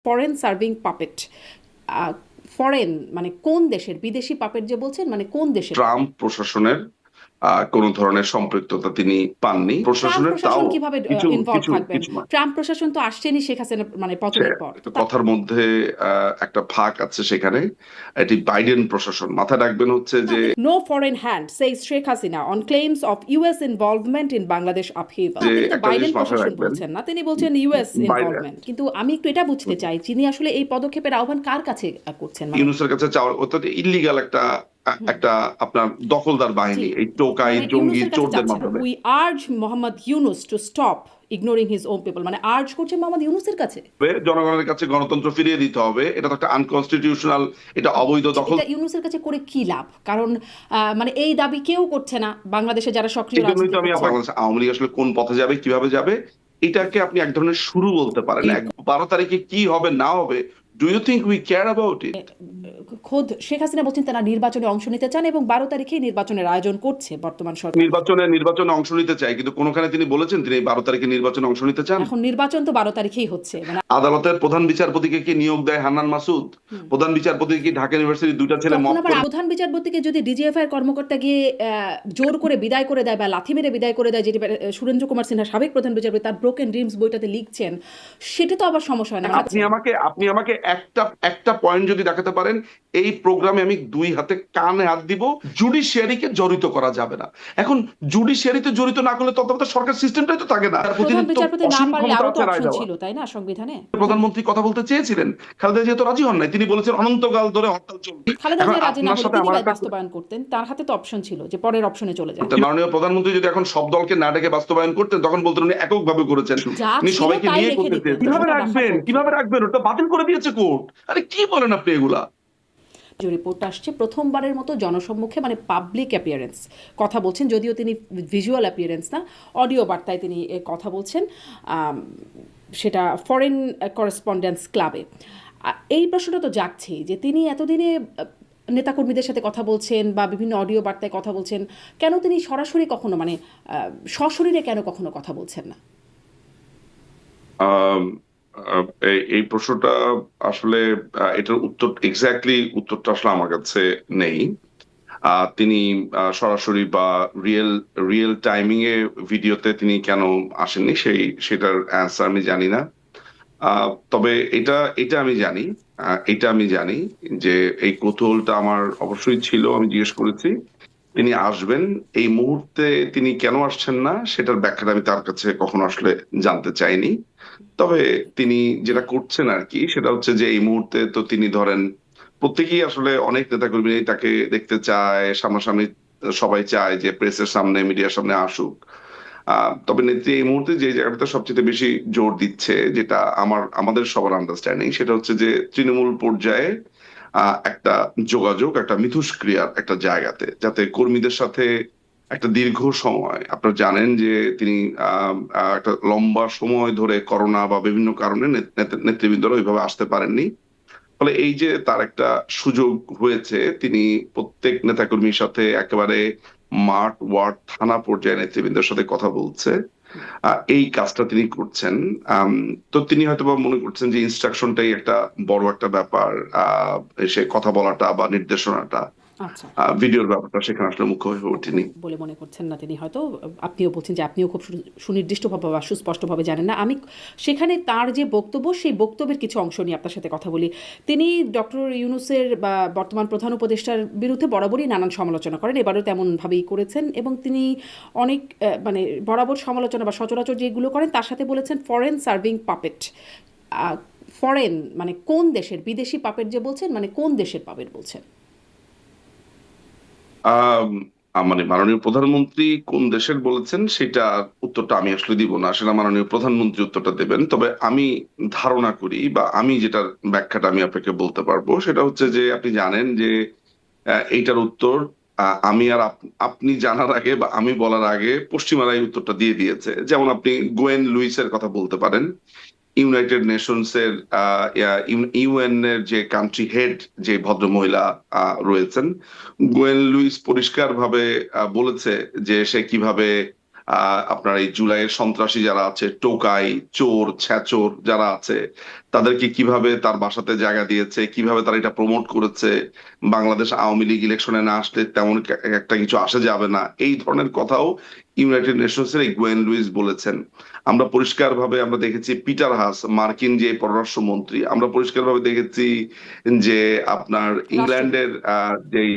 Foreign serving puppet. Foreign মানে কোন দেশের, বিদেশি পাপেট যে বলছেন মানে কোন দেশের? ট্রাম্প প্রশাসনের কোন ধরনের সম্পৃক্ততা তিনি পাননি ট্রাম্প প্রশাসনের, তাও প্রশাসন কিভাবে কিছু ইনভলভ কিছু থাকবেন? কিছু নয়। ট্রাম্প প্রশাসন তো আসছেনই শেখ হাসিনা মানে পতনের পর। হয়তো কথার মধ্যে একটা ফাঁক আছে সেখানে। এটি বাইডেন প্রশাসন, মাথায় রাখবেন হচ্ছে যে no foreign hand says Sheikh Hasina on claims of US involvement in Bangladesh upheaval. তিনি তো একটা জিনিস বাইডেন মাথায় প্রশাসন রাখবেন, বলছেন না, তিনি বলছেন ইউএস বাইডেন ইনভলভমেন্ট। কিন্তু আমি একটু এটা বুঝতে চাই, তিনি আসলে এই পদক্ষেপের আহ্বান কার কাছে করছেন? মানে ইউনূসের কাছে চাওয়ার, অর্থাৎ ইল্লিগাল একটা একটা আপনার দখলদার জি, বাহিনী, এই টোকাই মানে জঙ্গি ইউনুসের কাছে চোরদের চাচ্ছেন মাধ্যমে we urge Mohammad Yunus to stop ignoring his own people, মানে আর্জ করছেন মোহাম্মদ ইউনুসের কাছে। জনগণের কাছে গণতন্ত্র ফিরিয়ে দিতে হবে। এটা তো একটা আনকনস্টিটিউশনাল, এটা অবৈধ দখল। এটা ইউনুসের কাছে করে কি লাভ? কারণ মানে এই দাবি কেউ করছে না বাংলাদেশে যারা সক্রিয় এই জন্যই রাজনীতি তো আমি করছে। বাংলাদেশ আওয়ামী লীগ আসলে কোন পথে যাবে, কিভাবে যাবে, এটাকে আপনি এক ধরনের শুরু বলতে পারেন। 12 তারিখে কি হবে না হবে, do you think we care about it? খোদ শেখ হাসিনা বলছেন তারা নির্বাচনে অংশ নিতে চান এবং 12 তারিখেই নির্বাচনের আয়োজন করছে বর্তমান সরকার। নির্বাচনে অংশ নিতে চাই, কিন্তু কোনখানে তিনি বলেছেন তিনি 12 তারিখে নির্বাচনে অংশ নিতে চান? এখন নির্বাচন তো 12 তারিখেই হচ্ছে, মানে আদালতের প্রধান বিচারপতিকে কি নিয়োগ দেয় হান্নান মাসুদ? প্রধান বিচারপতি কি ঢাকা ইউনিভার্সিটির 2টা ছেলে তখন মত আবার প্রধান বিচারপতিকে যদি ডিজিএফআই কর্মকর্তা গিয়ে জোর করে বিদায় করে দেয় বা লাথি মেরে বিদায় করে দেয়, যেটি সুরেন্দ্র কুমার সিনহা সাবেক প্রধান বিচারপতি তার ব্রোকেন ড্রিমস বইটাতে লিখছেন, সেটা তো আবার সমস্যা হয় না? আপনি আমাকে একটা একটা পয়েন্ট যদি দেখাতে পারেন, এই প্রোগ্রামে আমি 2 হাতে কানে হাত দিব, জুডিশিয়ারিকে জড়িত করা যাবে না। এখন জুডিশিয়ারিতে জড়িত না করলে তত্ত্বাবধায়ক সরকার সিস্টেমটাই তো থাকে না। প্রধান বিচারপতি না অসীম পারলে ক্ষমতা আরো তো আছে রায় অপশন দেওয়া। ছিল তাই না সংবিধানে? প্রধানমন্ত্রী কথা বলতে চেয়েছিলেন, খালেদা জিয়া তো রাজি হন নাই, তিনি বলেছেন অনন্তকাল ধরে হরতাল চলবে। খালেদা এখন জিয়া রাজি না আপনার হলে সাথে তিনি আমার একটা, বাস্তবায়ন করতেন, তার হাতে তো অপশন ছিল যে পরের অপশনে চলে যায়। মাননীয় প্রধানমন্ত্রী যদি এখন সব দলকে না ডেকে বাস্তবায়ন করতেন, তখন বলতেন উনি এককভাবে করেছেন, যা উনি ছিল সবাইকে তাই নিয়ে রেখে করতে দিতেন, চেয়েছেন। কিভাবে ওটা রাখার রাখবেন, পক্ষে। কিভাবে রাখবেন? ওটা বাতিল করে দিয়েছে কোর্ট। আরে কি বলেন আপনি এগুলা? যে রিপোর্ট আসছে প্রথমবারের মতো জনসম্মুখে মানে পাবলিক অ্যাপিয়ারেন্স কথা বলছেন, যদিও তিনি ভিজুয়াল অ্যাপিয়ারেন্স না, অডিও বার্তায় তিনি কথা বলছেন, সেটা ফরেন করেসপন্ডেন্স ক্লাবে। এই প্রশ্নটা তো জাগছেই যে তিনি এতদিনে নেতাকর্মীদের সাথে কথা বলছেন বা বিভিন্ন অডিও বার্তায় কথা বলছেন, কেন তিনি সরাসরি কখনো মানে সশরীরে কেন কখনো কথা বলছেন না? আম, এই প্রশ্নটা আসলে, এটার উত্তর, এক্স্যাক্টলি উত্তরটা আসলে আমার কাছে নেই। তিনি সরাসরি বা রিয়েল রিয়েল টাইমিং এ ভিডিওতে তিনি কেন আসেননি, সেটার অ্যান্সার আমি জানি না। তবে এটা এটা আমি জানি, এটা আমি জানি যে এই কৌতূহলটা আমার অবশ্যই ছিল, আমি জিজ্ঞেস করেছি। তিনি আসবেন, এই মুহূর্তে তিনি কেন আসছেন না সেটার ব্যাখ্যাটা আমি তার কাছে কখনো আসলে জানতে চাইনি। তবে তিনি যেটা করছেন আর কি, সেটা হচ্ছে যে এই মুহূর্তে তো তিনি ধরেন, প্রত্যেকেই আসলে, অনেক নেতাকর্মী তাকে দেখতে চায় সামনাসামনি, সবাই চায় যে প্রেসের সামনে, মিডিয়ার সামনে আসুক। তবে নেত্রী এই মুহূর্তে যে জায়গাটাতে সবচেয়ে বেশি জোর দিচ্ছে, যেটা আমাদের সবার আন্ডারস্ট্যান্ডিং, সেটা হচ্ছে যে তৃণমূল পর্যায়ে একটা যোগাযোগ, একটা মিথস্ক্রিয়ার একটা জায়গাতে, যাতে কর্মীদের সাথে একটা দীর্ঘ সময়, আপনারা জানেন যে তিনি একটা লম্বা সময় ধরে করোনা বা বিভিন্ন কারণে নেতৃবৃন্দরা ওইভাবে আসতে পারেননি। ফলে এই যে তার একটা সুযোগ হয়েছে, তিনি প্রত্যেক নেতাকর্মীর সাথে একেবারে মাঠ, ওয়ার্ড, থানা পর্যায়ে নেতৃবৃন্দের সাথে কথা বলছে। এই কাজটা তিনি করছেন। তো তিনি হয়তোবা মনে করছেন যে ইনস্ট্রাকশনটাই একটা বড় একটা ব্যাপার, সে কথা বলাটা বা নির্দেশনাটা, আচ্ছা, ভিডিওর ব্যাপারটা সেখানে আসলে মুখ্য হয়ে মুখ্য ওঠেনি। বলে মনে করছেন না তিনি হয়তো। আপনিও বলছেন যে আপনিও খুব সুনির্দিষ্টভাবে বা সুস্পষ্টভাবে জানেন না। আমি সেখানে তার যে বক্তব্য, সেই বক্তব্যের কিছু অংশ নিয়ে আপনার সাথে কথা বলি। তিনি ডক্টর ইউনূসের বা বর্তমান প্রধান উপদেষ্টার বিরুদ্ধে বরাবরই নানান সমালোচনা করেন, এবারও তেমনভাবেই করেছেন, এবং তিনি অনেক মানে বরাবর সমালোচনা বা সচরাচর যেগুলো করেন তার সাথে বলেছেন ফরেন সার্ভিং পাপেট। ফরেন মানে কোন দেশের, বিদেশি পাপেট যে বলছেন মানে কোন দেশের পাপেট বলছেন? আম, মানে মাননীয় প্রধানমন্ত্রী কোন দেশের বলেছেন সেটা উত্তরটা আমি আসলে দিব না, সেটা মাননীয় প্রধানমন্ত্রী উত্তরটা দেবেন। তবে আমি ধারণা করি, বা আমি যেটার ব্যাখ্যাটা আমি আপনাকে বলতে পারবো, সেটা হচ্ছে যে আপনি জানেন যে এইটার উত্তর আমি আর আপনি জানার আগে বা আমি বলার আগে পশ্চিমারা এই উত্তরটা দিয়ে দিয়েছে। যেমন আপনি গোয়েন লুইসের কথা বলতে পারেন, ইউনাইটেড নেশনস এর ইউএন এর যে কান্ট্রি হেড, যে ভদ্র মহিলা রয়েছেন, গোয়েন লুইস পরিষ্কার ভাবে বলেছে যে সে কিভাবে আপনার এই জুলাইয়ের সন্ত্রাসী যারা আছে, টোকাই, চোর, ছ্যাচোর যারা আছে, তাদেরকে কিভাবে তার বাসাতে জায়গা দিয়েছে, কিভাবে তারা এটা প্রমোট করেছে, বাংলাদেশ আওয়ামী লীগ ইলেকশনে না আসলে তেমন একটা কিছু আসে যাবে না, এই ধরনের কথাও ইউনাইটেড নেশনস এর এই গোয়েন লুইস বলেছেন। আমরা পরিষ্কারভাবে আমরা দেখেছি পিটার হাস, মার্কিন যে পররাষ্ট্রমন্ত্রী, আমরা পরিষ্কারভাবে দেখেছি যে আপনার রাষ্ট্রদূত। ইংল্যান্ডের যেই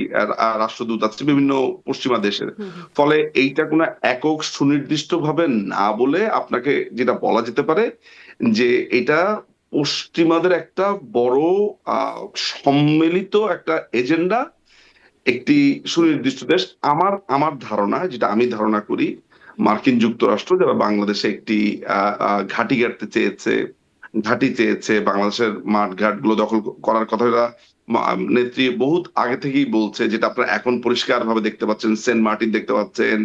রাষ্ট্রদূত আছে বিভিন্ন পশ্চিমা দেশের। হুম, হুম। ফলে এইটা কোনো একক সুনির্দিষ্ট ভাবে না বলে আপনাকে যেটা বলা যেতে পারে যে এটা পশ্চিমাদের একটা বড় সম্মিলিত একটা এজেন্ডা, একটি সুনির্দিষ্ট দেশ। আমার আমার ধারণা, যেটা আমি ধারণা করি, মার্কিন যুক্তরাষ্ট্র যারা বাংলাদেশে একটি ঘাঁটি গাড়তে চেয়েছে, ঘাঁটি চেয়েছে, বাংলাদেশের মাঠ ঘাট গুলো দখল করার কথাটা নেত্রী বহুত আগে থেকেই বলছে, যেটা আপনারা এখন পরিষ্কার ভাবে দেখতে পাচ্ছেন। সেন্ট মার্টিন দেখতে পাচ্ছেন,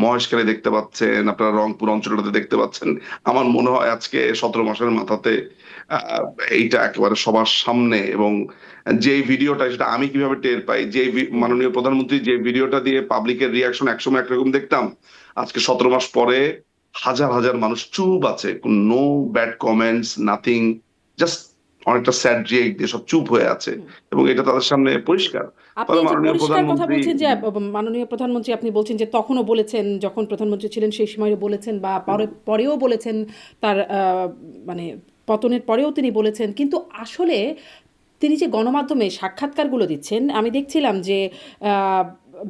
মহেশখালী দেখতে পাচ্ছেন, আপনারা রংপুর অঞ্চলটাতে দেখতে পাচ্ছেন। আমার মনে হয় আজকে 17 মাসের মাথাতে আহ এইটা একেবারে সবার সামনে, এবং যে ভিডিওটা, সেটা আমি কিভাবে টের পাই, যে মাননীয় প্রধানমন্ত্রী যে ভিডিওটা দিয়ে পাবলিকের রিয়াকশন একসময় একরকম দেখতাম, আজকে 17 মাস পরে হাজার হাজার মানুষ চুপ আছে, no bad comments, nothing, just অনেকটা স্যাড রিয়েক্ট দিয়ে সব চুপ হয়ে আছে, হুম। এবং এটা তাদের সামনে পরিষ্কার। আপনি ফলে এই যে মাননীয় পরিষ্কার কথা প্রধানমন্ত্রী বলছেন যে মাননীয় প্রধানমন্ত্রী, আপনি বলছেন যে তখনও বলেছেন, যখন প্রধানমন্ত্রী ছিলেন সেই সময় বলেছেন, বা পরেও বলেছেন, তার মানে পতনের পরেও তিনি বলেছেন, কিন্তু আসলে তিনি যে গণমাধ্যমে সাক্ষাৎকারগুলো দিচ্ছেন, আমি দেখছিলাম যে আহ,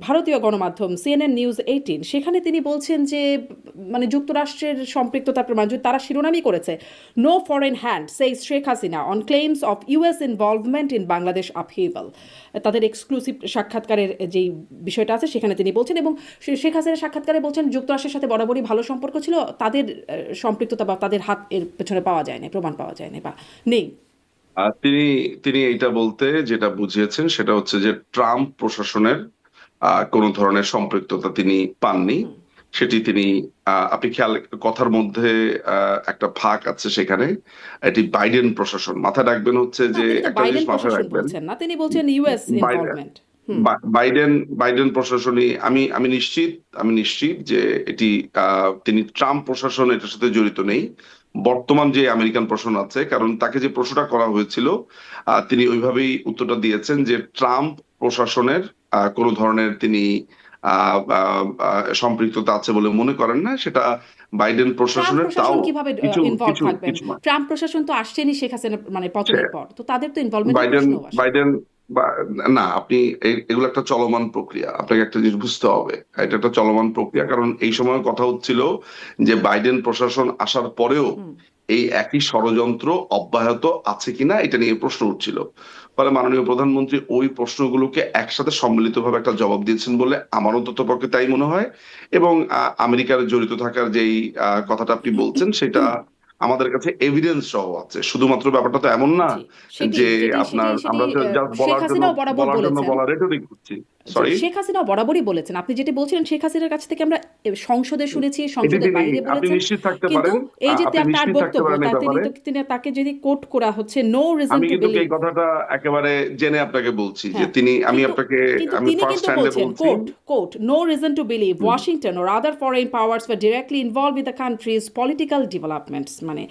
ভারতীয় গণমাধ্যম সিএনএন নিউজ 18, সেখানে তিনি বলছেন যে মানে যুক্তরাষ্ট্রের সম্পৃক্ততার প্রমাণ, যদি তারা শিরোনামই করেছে, no foreign hand says Sheikh Hasina on claims of US involvement in Bangladesh upheaval. তাদের এক্সক্লুসিভ সাক্ষাৎকারের যেই বিষয়টা আছে সেখানে তিনি বলছেন, এবং শেখ হাসিনার সাক্ষাৎকারে বলছেন যুক্তরাষ্ট্রের সাথে বরাবরই ভালো সম্পর্ক ছিল, তাদের সম্পৃক্ততা বা তাদের হাত এর পেছনে পাওয়া যায় না, প্রমাণ পাওয়া যায় না বা নেই। তিনি তিনি এইটা বলতে যেটা বুঝিয়েছেন সেটা হচ্ছে যে ট্রাম্প প্রশাসনের কোনো ধরনের সম্পৃক্ততা তিনি পাননি। হুম। সেটি তিনি আপনি খেয়াল, কথার মধ্যে একটা ফাঁক আছে সেখানে, এটি বাইডেন প্রশাসন, মাথায় রাখবেন হচ্ছে না, যে তিনি তো একটা জিনিস বাইডেন মাথায় প্রশাসন রাখবেন। বলছেন না, তিনি বলছেন ইউএস বাইডেন ইনভলভমেন্ট। হুম। বাইডেন বাইডেন প্রশাসনই, আমি নিশ্চিত যে এটি তিনি ট্রাম্প প্রশাসন এটার সাথে জড়িত নেই। বর্তমান যে আমেরিকান প্রশাসন আছে, কারণ তাকে যে প্রশ্নটা করা হয়েছিল তিনি ওইভাবেই উত্তরটা দিয়েছেন যে ট্রাম্প প্রশাসনের কোনো ধরনের তিনি সম্পৃক্ততা আছে বলে মনে করেন না, সেটা বাইডেন ট্রাম্প প্রশাসনের, তাও প্রশাসন কিভাবে কিছু ইনভলভ কিছু থাকবেন? কিছু ট্রাম্প প্রশাসন তো আসছেনই শেখ হাসিনা মানে পতনের পর, তো তাদের তো ইনভলভমেন্টের বাইডেন প্রশ্নও আসে। বাইডেন বা- না, আপনি এগুলো একটা চলমান প্রক্রিয়া, আপনাকে একটা জিনিস বুঝতে হবে, এটা একটা চলমান প্রক্রিয়া। কারণ এই সময় কথা হচ্ছিল যে বাইডেন প্রশাসন আসার পরেও হুম। এই একই ষড়যন্ত্র অব্যাহত আছে কিনা এটা নিয়ে প্রশ্ন উঠছিল। ফলে মাননীয় প্রধানমন্ত্রী ওই প্রশ্নগুলোকে একসাথে সম্মিলিতভাবে একটা জবাব দিয়েছেন বলে আমার অন্তত পক্ষে তাই মনে হয়। এবং আমেরিকার জড়িত থাকার যেই কথাটা আপনি বলছেন, সেটা আমাদের কাছে এভিডেন্স সহ আছে। শুধুমাত্র ব্যাপারটা তো এমন না জি, সেটি যে যেটি সেটি আপনার, সেটি আমরা জাস্ট শেখ বলার জন্য হাসিনাও বরাবর বলেছেন। বলা রেটরিক করছি। জি, সরি, শেখ হাসিনাও বরাবরই বলেছেন। আপনি যেটি বলছিলেন শেখ হাসিনার কাছ থেকে আমরা সংসদে শুনেছি, এটি সংসদের তিনি, বাইরে আপনি বলেছেন। নিশ্চিত থাকতে কিন্তু পারেন, এই যে আপনি তার নিশ্চিত থাকতে বক্তব্য, পারেন এই তিনি ব্যাপারে। তো তাকে যদি কোট করা হচ্ছে, নো রিজন আমি টু কিন্তু এই বিলিভ। কথাটা একেবারে জেনে আপনাকে বলছি যে হ্যাঁ, তিনি, কিন্তু আমি তিনি ফার্স্ট কিন্তু হ্যান্ডে বলছেন, বলছি। Quote, no reason to believe Washington or other foreign powers were directly involved with the country's political developments, মানে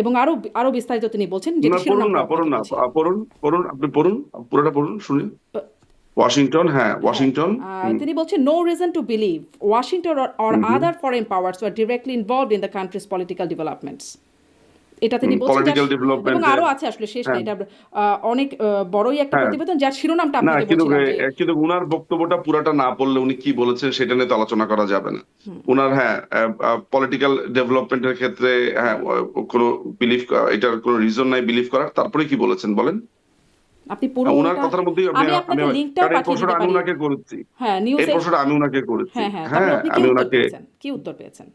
এবং আরো বিস্তারিত তিনি বলছেন, যেটি না, পড়ুন শিরোনামটা না, আপনাকে বলছি। আপনি পড়ুন, পুরোটা পড়ুন, শুনি। ওয়াশিংটন, হ্যাঁ, হ্যাঁ, ওয়াশিংটন। তিনি বলছেন no reason to believe Washington or other foreign powers were directly involved in the country's political developments. এটা তিনি বলছেন, পলিটিক্যাল এবং ডেভেলপমেন্টের, আরো আছে, আসলে শেষ না, হ্যাঁ, এটা অনেক বড়ই একটা হ্যাঁ, প্রতিবেদন, যার শিরোনামটা না, আপনাকে কিন্তু বলছিলাম যে কিন্তু উনার বক্তব্যটা পুরাটা না পড়লে উনি কি বলেছেন সেটা নিয়ে তো আলোচনা করা যাবে না। উনার, হ্যাঁ, পলিটিক্যাল ডেভেলপমেন্টের ক্ষেত্রে, হ্যাঁ, কোনো বিলিভ, এটার কোনো রিজন নাই বিলিভ করার, তারপরে কি বলেছেন বলেন। আপনি উনার পুরোটা, কথার মধ্যেই আমি আপনাকে লিঙ্কটাও কারণ এই পাঠিয়ে প্রশ্নটা দিতে আমি পারি। উনাকে করেছি, হ্যাঁ, নিউজ এই প্রশ্নটা আমি উনাকে করেছি, হ্যাঁ, হ্যাঁ, তারপরে হ্যাঁ, আপনি কি আমি উত্তর উনাকে, পেয়েছেন? কি উত্তর পেয়েছেন?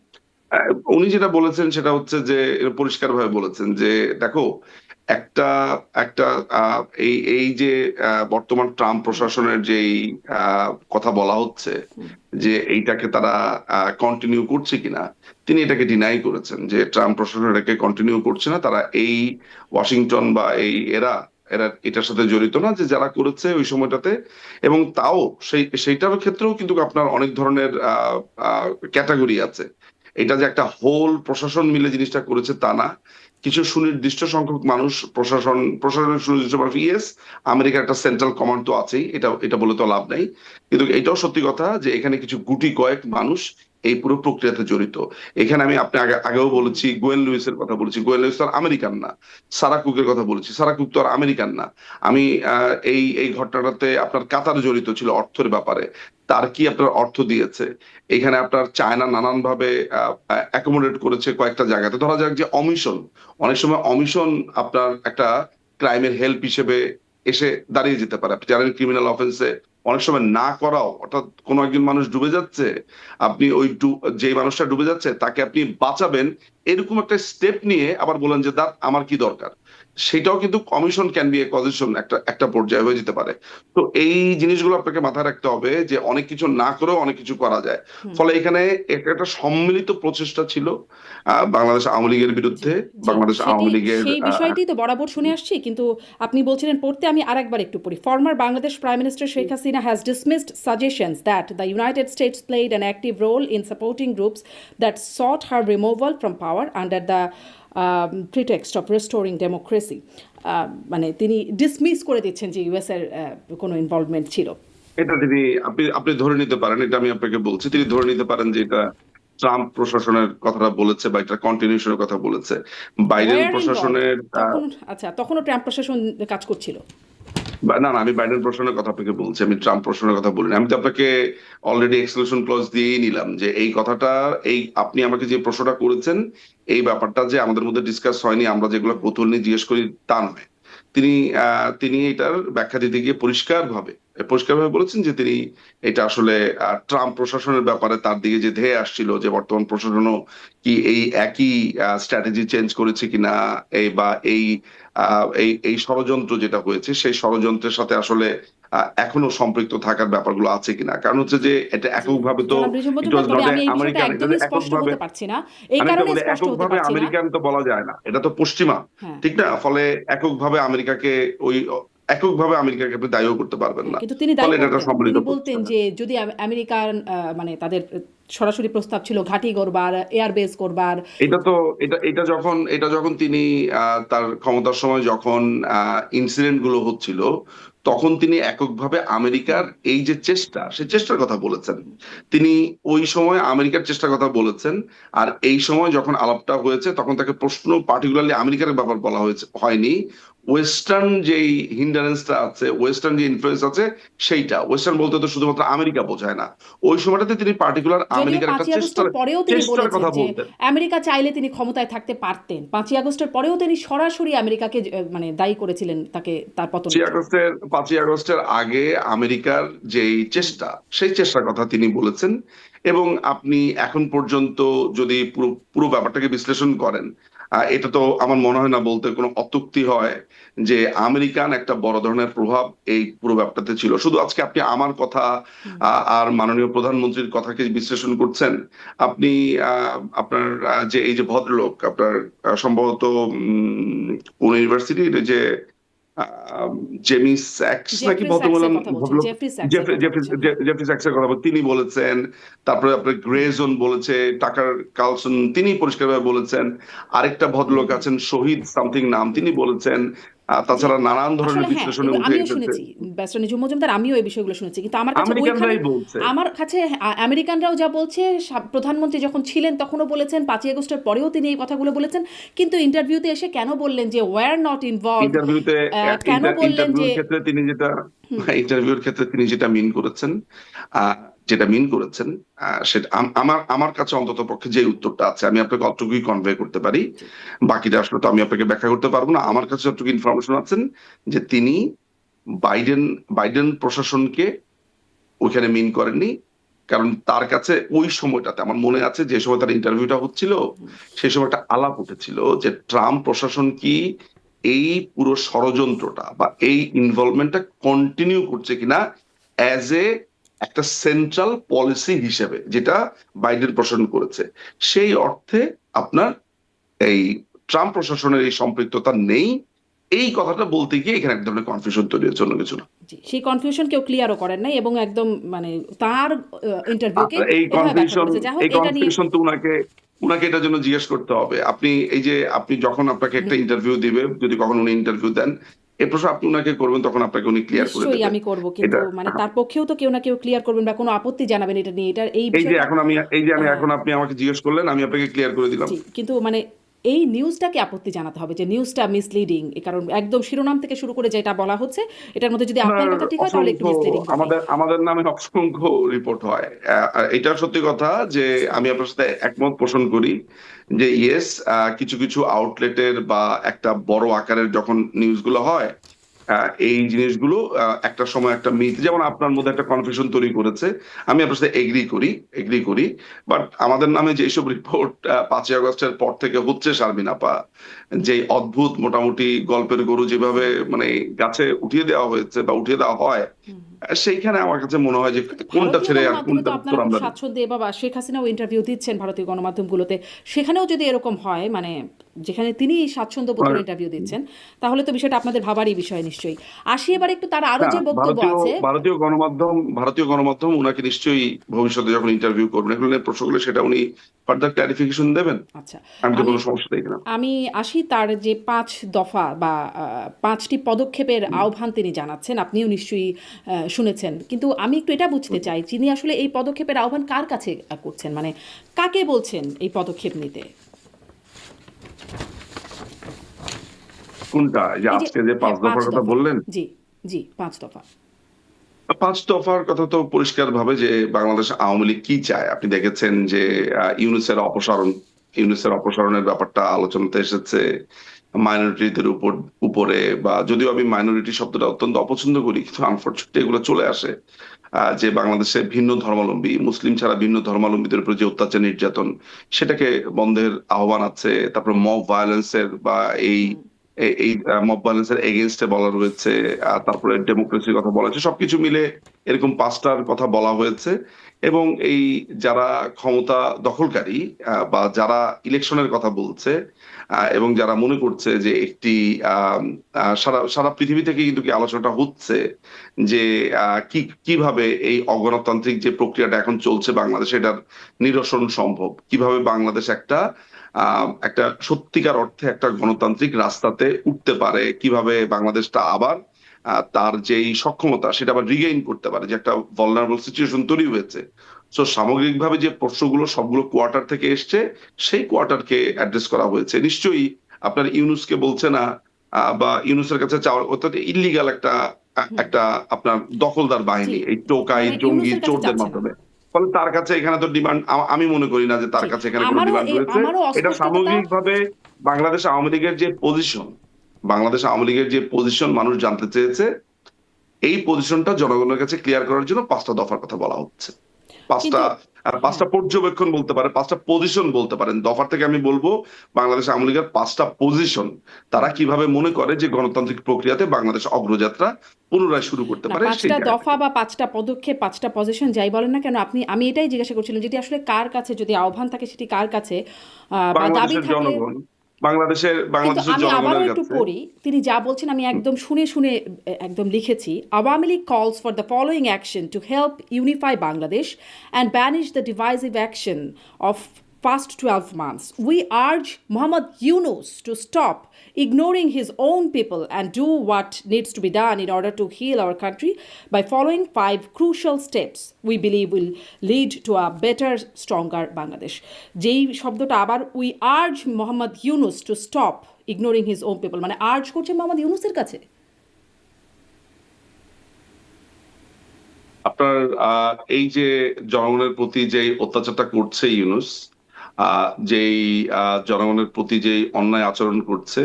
উনি যেটা বলেছেন সেটা হচ্ছে যে পরিষ্কার ভাবে বলেছেন যে দেখো, একটা একটা এই এই যে বর্তমান ট্রাম্প প্রশাসনের যেই কথা বলা হচ্ছে যে এইটাকে তারা কন্টিনিউ করছে কিনা, তিনি এটাকে ডিনাই করেছেন যে ট্রাম্প প্রশাসন এটাকে কন্টিনিউ করছে না। তারা এই ওয়াশিংটন বা এই এরা এরা এটার সাথে জড়িত না, যে যারা করেছে ওই সময়টাতে। এবং তাও সেইটার ক্ষেত্রেও কিন্তু আপনার অনেক ধরনের ক্যাটাগরি আছে। এটা যে একটা হোল প্রশাসন মিলে জিনিসটা করেছে তা না। কিছু সুনির্দিষ্ট সংখ্যক মানুষ, প্রশাসনের সুনির্দিষ্ট মানুষ, ইয়েস, আমেরিকার একটা সেন্ট্রাল কমান্ড তো আছেই, এটা এটা বলে তো লাভ নাই। কিন্তু এটাও সত্যি কথা যে এখানে কিছু গুটি কয়েক মানুষ এই পুরো প্রক্রিয়াতে জড়িত। এখানে আমি আপনি আগেও বলেছি, গোয়েন লুইসের কথা বলেছি, গোয়েন লুইস তো আর আমেরিকান না। সারা কুকের কথা বলেছি, সারা কুক তো আর আমেরিকান না। আমি এই এই ঘটনাটাতে আপনার কাতার জড়িত ছিল অর্থের ব্যাপারে। তার কি আপনার অর্থ দিয়েছে? এখানে আপনার চায়না নানান ভাবে অ্যাকোমোডেট করেছে কয়েকটা জায়গাতে। ধরা যাক যে অমিশন, অনেক সময় অমিশন আপনার একটা ক্রাইমের হেল্প হিসেবে এসে দাঁড়িয়ে যেতে পারে। আপনি জানেন ক্রিমিনাল অফেন্সে অনেক সময় না করাও, অর্থাৎ কোনো একজন মানুষ ডুবে যাচ্ছে, আপনি ওই যে মানুষটা ডুবে যাচ্ছে তাকে আপনি বাঁচাবেন, এরকম একটা স্টেপ নিয়ে আবার বলেন যে দা আমার কি দরকার। সেটাও কিন্তু কমিশন ক্যান বি এ কজিশন, একটা একটা পর্যায়ে হয়ে যেতে পারে। তো এই জিনিসগুলো আপনাকে মাথায় রাখতে হবে যে অনেক কিছু না করেও অনেক কিছু করা যায়। হুম। ফলে এখানে একটা সম্মিলিত প্রচেষ্টা ছিল বাংলাদেশ আওয়ামী লীগের জি, বিরুদ্ধে। জি। বাংলাদেশ আওয়ামী লীগের সেই বিষয়টি তো বরাবর শুনে আসছি। কিন্তু আপনি বলছিলেন পড়তে, আমি আরেকবার একটু পড়ি। Former Bangladesh prime minister Sheikh Hasina has dismissed suggestions that the United States played an active role in supporting groups that sought her removal from power under the pretext of restoring democracy. মানে তিনি dismiss করে দিচ্ছেন যে US এর কোনো involvement ছিল। এটা তিনি, আপনি আপনি ধরে নিতে পারেন, এটা আমি আপনাকে বলছি, তিনি ধরে নিতে পারেন যে এটা ট্রাম্প প্রশাসনের কথাটা বলেছে বা এটা কন্টিনিউশনের কথা বলেছে। বাইডেন ওয়ার ইনভলভড প্রশাসনের তখন, আচ্ছা তখনও ট্রাম্প প্রশাসন কাজ করছিল। না না, আমি বাইডেন প্রশাসনের কথা আপনাকে বলছি, আমি ট্রাম্প প্রশাসনের কথা বলিনি। আমি তো আপনাকে অলরেডি এক্সক্লুশন ক্লজ দিয়েই নিলাম যে এই কথাটা, এই আপনি আমাকে যে প্রশ্নটা করেছেন, এই ব্যাপারটা যে আমাদের মধ্যে ডিসকাস হয়নি, আমরা যেগুলো কৌতূহল নিয়ে জিজ্ঞেস করি তা নয়। তিনি তিনি এটার ব্যাখ্যা দিতে গিয়ে পরিষ্কারভাবে বলেছেন যে তিনি এটা আসলে ট্রাম্প প্রশাসনের ব্যাপারে তার দিকে যে ধেয়ে আসছিল যে বর্তমান প্রশাসনও কি এই একই স্ট্র্যাটেজি চেঞ্জ করেছে কিনা, এই বা এই এই ষড়যন্ত্র যেটা হয়েছে সেই ষড়যন্ত্রের সাথে আসলে এখনো সম্পৃক্ত থাকার ব্যাপারগুলো আছে কিনা। কারণ হচ্ছে যে এটা জি, এককভাবে তো জনাব রিজু ইট মজুমদার, ওয়াজ তবে নট এ আমি এই বিষয়টা আমেরিকান, এটা একদমই স্পষ্ট এককভাবে, হতে পারছি না। এই আমি তো কারণে বলি স্পষ্ট হতে এককভাবে পারছি না। আমেরিকান তো বলা যায় না, এটা তো পশ্চিমা, হ্যাঁ, ঠিক না? ফলে এককভাবে আমেরিকাকে ওই এককভাবে আমেরিকাকে আপনি দায়ীও করতে পারবেন হ্যাঁ, না। কিন্তু তিনি ফলে দায়ী এটা একটা করতেন। সম্মিলিত তিনি বলতেন প্রচেষ্টা। যে যদি আমেরিকান মানে তাদের সরাসরি প্রস্তাব ছিল ঘাঁটি করবার, এয়ারবেস করবার। এটা তো এটা যখন তিনি তার ক্ষমতার সময় যখন ইনসিডেন্ট গুলো হচ্ছিল, তখন তিনি এককভাবে আমেরিকার এই যে চেষ্টা, সেই চেষ্টার কথা বলেছেন। তিনি ওই সময় আমেরিকার চেষ্টার কথা বলেছেন। আর এই সময় যখন আলাপটা হয়েছে তখন তাকে প্রশ্ন পার্টিকুলারলি আমেরিকার ব্যাপার বলা হয়নি। ওয়েস্টার্ন যেই হিন্ডারেন্সটা আছে, ওয়েস্টার্ন যে ইনফ্লুয়েন্স আছে, সেইটা ওয়েস্টার্ন বলতে তো শুধুমাত্র আমেরিকা বোঝায় না। ওই সময়টাতে তিনি পার্টিকুলার যদিও আমেরিকার একটা 5ই আগস্টের পরেও তিনি চেষ্টার বলেছেন কথা যে বলতেন। আমেরিকা চাইলে তিনি ক্ষমতায় থাকতে পারতেন। 5ই আগস্টের পরেও তিনি সরাসরি আমেরিকাকে মানে দায়ী করেছিলেন তাকে তার পতনের জন্য। 5ই আগস্টের আগে আমেরিকার যেই হুম। চেষ্টা, সেই চেষ্টার কথা তিনি বলেছেন। এবং আপনি এখন পর্যন্ত যদি পুরো পুরো ব্যাপারটাকে বিশ্লেষণ করেন, এটা তো আমার মনে হয় না বলতে কোনো অত্যুক্তি হয় যে আমেরিকান একটা বড় ধরনের প্রভাব এই পুরো ব্যাপারটাতে ছিল। শুধু আজকে আপনি আমার কথা হুম। আর মাননীয় প্রধানমন্ত্রীর কথাকে বিশ্লেষণ করছেন। আপনি আপনার যে এই যে ভদ্রলোক আপনার সম্ভবত কোন ইউনিভার্সিটির যে আহ, জেমি স্যাক্স নাকি জেফ্রি স্যাক্সের ভদ্রমহিলা, কথা বলছেন, ভদ্রলোক জেফ্রি স্যাক্সের কথা বলছেন। হ্যাঁ। জেফ্রি স্যাক্সের কথা তিনি বলেছেন। তারপরে আপনার গ্রেজন বলেছে, টাকার কালসন তিনি পরিষ্কারভাবে বলেছেন। আরেকটা হুম, ভদ্রলোক হুম। আছেন শহীদ সামথিং নাম, তিনি বলেছেন। জি, তাছাড়া নানান ধরনের আসলে হ্যাঁ, বিশ্লেষণে এগুলো উঠে আমিও এসেছে। শুনেছি। ব্যারিস্টার নিঝুম মজুমদার, আমিও এই বিষয়গুলো শুনেছি। কিন্তু আমার কাছে ওইখানে, আমেরিকানরাই বলছে। আমার কাছে আমেরিকানরাও যা বলছে, প্রধানমন্ত্রী যখন ছিলেন তখনও বলেছেন, 5ই আগস্টের পরেও তিনি এই কথাগুলো বলেছেন। কিন্তু ইন্টারভিউতে এসে কেন বললেন যে ওয়ার নট ইনভলভড, ইন্টারভিউতে কেন বললেন যে ইন্টারভিউর ক্ষেত্রে তিনি যেটা হুম, ইন্টারভিউর ক্ষেত্রে তিনি যেটা মিন করেছেন, আহ, যেটা মিন করেছেন, সেটা আমার আমার কাছে অন্তত পক্ষে যে উত্তরটা আছে আমি আপনাকে অতটুকুই কনভে করতে পারি। জি, বাকিটা আসলে তো আমি আপনাকে ব্যাখ্যা করতে পারবো না। আমার কাছে যতটুকু ইনফরমেশন আছেন যে তিনি বাইডেন বাইডেন প্রশাসনকে ওইখানে মিন করেননি। কারণ তার কাছে ওই সময়টাতে আমার মনে আছে যে সময় তার ইন্টারভিউটা হচ্ছিল, হুম, সেই সময়টা আলাপ উঠেছিল যে ট্রাম্প প্রশাসন কি এই পুরো ষড়যন্ত্রটা বা এই ইনভলভমেন্টটা কন্টিনিউ করছে কিনা অ্যাজ এ একটা সেন্ট্রাল পলিসি হিসেবে, যেটা বাইডেন প্রশাসন করেছে। সেই অর্থে আপনার এই ট্রাম্প প্রশাসনের এই সম্পৃক্ততা নেই। এই কথাটা বলতে গিয়ে এখানে এক ধরনের কনফিউশন তৈরি হচ্ছে, অন্য কিছু না। জি, সেই কনফিউশন কেউ ক্লিয়ারও করেন নাই এবং একদম মানে তার ইন্টারভিউকে এই এভাবে ব্যাখ্যা কনফিউশন করেছে। যাই হোক এই এটা নিয়ে কনফিউশন তো উনাকে উনাকে এটার জন্য জিজ্ঞেস করতে হবে। আপনি এই যে আপনি যখন আপনাকে একটা ইন্টারভিউ দিবে, যদি কখনো উনি ইন্টারভিউ দেন, এই প্রশ্ন আপনি উনাকে করবেন, তখন আপনাকে উনি ক্লিয়ার করে নিশ্চয়ই দেবেন। আমি করব, কিন্তু এটা মানে তার পক্ষেও তো কেউ না কেউ ক্লিয়ার করবেন বা কোনো আপত্তি জানাবেন এটা নিয়ে, এটা এই এই যে বিষয়টা। এখন আমি এই যে আমি হ্যাঁ, এখন আপনি আমাকে জিজ্ঞেস করলেন, আমি আপনাকে ক্লিয়ার করে দিলাম। জি, কিন্তু মানে এই নিউজটাকে আপত্তি জানাতে হবে যে নিউজটা মিসলিডিং, কারণ একদম শিরোনাম থেকে শুরু করে যেটা বলা হচ্ছে এটার মধ্যে যদি আপনার আপনার কথা ঠিক হয় তাহলে একটু অসংখ্য মিসলিডিং হবে। আমাদের আমাদের নামে অসংখ্য রিপোর্ট হয়। এটা সত্যি কথা যে আমি আপনার সাথে একমত পোষণ করি যে ইয়েস, কিছু কিছু আউটলেটের বা একটা বড় আকারের যখন নিউজগুলো হয়, এই জিনিসগুলো একটা সময় একটা মিথ, যেমন আপনার মধ্যে একটা কনফিউশন তৈরি করেছে। আমি আপনার সাথে এগ্রি করি। বাট আমাদের নামে যেসব রিপোর্ট 5ই আগস্টের পর থেকে হচ্ছে, শারমিন আপা, যে অদ্ভুত মোটামুটি গল্পের গরু যেভাবে মানে গাছে উঠিয়ে দেওয়া হয়েছে বা উঠিয়ে দেওয়া হয়, সেইখানে আমার কাছে মনে হয় যে কিন্তু কোনটা ভারতীয় ছেড়ে আর গণমাধ্যমে তো কোনটার আপনারা উত্তর খুব আমরা দিই। স্বাচ্ছন্দ্যে, বাবা শেখ হাসিনাও ইন্টারভিউ দিচ্ছেন ভারতীয় গণমাধ্যমগুলোতে, সেখানেও যদি এরকম হয় মানে যেখানে তিনি স্বাচ্ছন্দ্য বোধ আর করে ইন্টারভিউ দিচ্ছেন, তাহলে তো বিষয়টা আপনাদের ভাবারই বিষয় নিশ্চয়ই। আসি এবার একটু তার আরো না, যে বক্তব্য ভারতীয় আছে। ভারতীয় গণমাধ্যম উনাকে নিশ্চয়ই ভবিষ্যতে যখন ইন্টারভিউ করবেন, এগুলো নিয়ে প্রশ্নগুলো, সেটা উনি ফার্দার ক্লারিফিকেশন দেবেন। আচ্ছা, আমি তো আমি কোনো সমস্যা দেখি না। আমি আসি তার যে ৫ দফা বা ৫টি পদক্ষেপের আহ্বান তিনি জানাচ্ছেন, আপনিও নিশ্চয়ই শুনেছেন, কিন্তু আমি একটু এটা বুঝতে চাই তিনি আসলে এই পদক্ষেপের আহ্বান কার কাছে করছেন, মানে কাকে বলছেন এই পদক্ষেপ নিতে। কোনটা? এই যে এই যে আজকে যে হ্যাঁ, 5 দফার কথা ৫ দফা। বললেন, জি, জি, ৫ দফা। 5 দফার কথা তো পরিষ্কার ভাবে যে বাংলাদেশ আওয়ামী লীগ কি চায়। আপনি দেখেছেন যে ইউনূসের অপসারণের ব্যাপারটা আলোচনাতে এসেছে। মাইনরিটিদের উপরে, বা যদিও আমি মাইনরিটি শব্দটা অত্যন্ত অপছন্দ করি, কিন্তু আনফরচুনেটলি এগুলো চলে আসে। যে বাংলাদেশে ভিন্ন ধর্মাবলম্বী, মুসলিম ছাড়া ভিন্ন ধর্মাবলম্বীদের উপর যে অত্যাচার নির্যাতন, সেটাকে বন্ধের আহ্বান আছে। তারপর মব ভায়োলেন্সের বা এই এই মব ভায়োলেন্সের এগেইনস্টে বলা রয়েছে। তারপরে ডেমোক্রেসির কথা বলা হয়েছে। সবকিছু মিলে এরকম 5টার কথা বলা হয়েছে। এবং এই যারা ক্ষমতা দখলকারী, বা যারা ইলেকশনের কথা বলছে, এবং যারা মনে করছে যে একটি আম সারা সারা পৃথিবী থেকে কিন্তু কি আলোচনাটা হচ্ছে যে কিভাবে এই অগণতান্ত্রিক যে প্রক্রিয়াটা এখন চলছে বাংলাদেশে, এটার নিরসন সম্ভব। কিভাবে বাংলাদেশ একটা সত্যিকার অর্থে একটা গণতান্ত্রিক রাস্তাতে উঠতে পারে, কিভাবে বাংলাদেশটা আবার তার যেই সক্ষমতা সেটা আবার রিগেইন করতে পারে, যে একটা ভালনারেবল সিচুয়েশন তৈরি হয়েছে। সো সামগ্রিকভাবে যে প্রশ্নগুলো সবগুলো কোয়ার্টার থেকে এসছে, সেই কোয়ার্টারকে অ্যাড্রেস করা হয়েছে। নিশ্চয়ই আপনার ইউনূসকে বলছে না, বা ইউনূসের কাছে চাওয়া অর্থাৎ ইল্লিগাল একটা আপনার দখলদার জি, বাহিনী, এই টোকাই মানে জঙ্গি ইউনূসের কাছে চোরদের যাচ্ছে না। মাধ্যমে। ফলে তার কাছে এখানে তো ডিমান্ড, আমি মনে করি না যে তার জি, কাছে এখানে কোনো আমারও ডিমান্ড রয়েছে। আমারও এটা অস্পষ্টতা। সামগ্রিকভাবে বাংলাদেশ আওয়ামী লীগের যে পজিশন, মানুষ জানতে চেয়েছে। এই পজিশনটা জনগণের কাছে ক্লিয়ার করার জন্য 5টা দফার কথা বলা হচ্ছে। পাঁচটা কিন্তু হ্যাঁ, 5টা পর্যবেক্ষণ বলতে পারে, 5টা পজিশন বলতে পারেন। দফার থেকে আমি বলবো বাংলাদেশ আওয়ামী লীগের 5টা পজিশন, তারা কিভাবে মনে করে যে গণতান্ত্রিক প্রক্রিয়াতে বাংলাদেশ অগ্রযাত্রা পুনরায় শুরু করতে না পারে, সেই ৫টা দফা জায়গাটাকে। বা 5টা পদক্ষেপ, 5টা পজিশন যাই বলেন না কেন, আমি এটাই জিজ্ঞাসা করছিলাম যেটি আসলে কার কাছে, যদি আহ্বান থাকে সেটি কার কাছে, বা দাবি বাংলাদেশের থাকলে। জনগণ, কিন্তু বাংলাদেশের আমি আবারও জনগণের একটু কাছে। পড়ি, তিনি যা বলছেন আমি একদম শুনে শুনে একদম লিখেছি। আওয়ামী লীগ কলস for the following action to help unify Bangladesh and banish the divisive action of past 12 months. We urge Muhammad Yunus to stop ignoring his own people and do what needs to be done in order to heal our country by following 5 crucial steps we believe will lead to a better, stronger Bangladesh. যেই শব্দটা আবার, we urge Muhammad Yunus to stop ignoring his own people, মানে urge করছে মোহাম্মদ ইউনুসের কাছে। আপনার এই যে জনগণের প্রতি যে অত্যাচারটা করছে ইউনূস, যেই জনগণের প্রতি যে অন্যায় আচরণ করছে,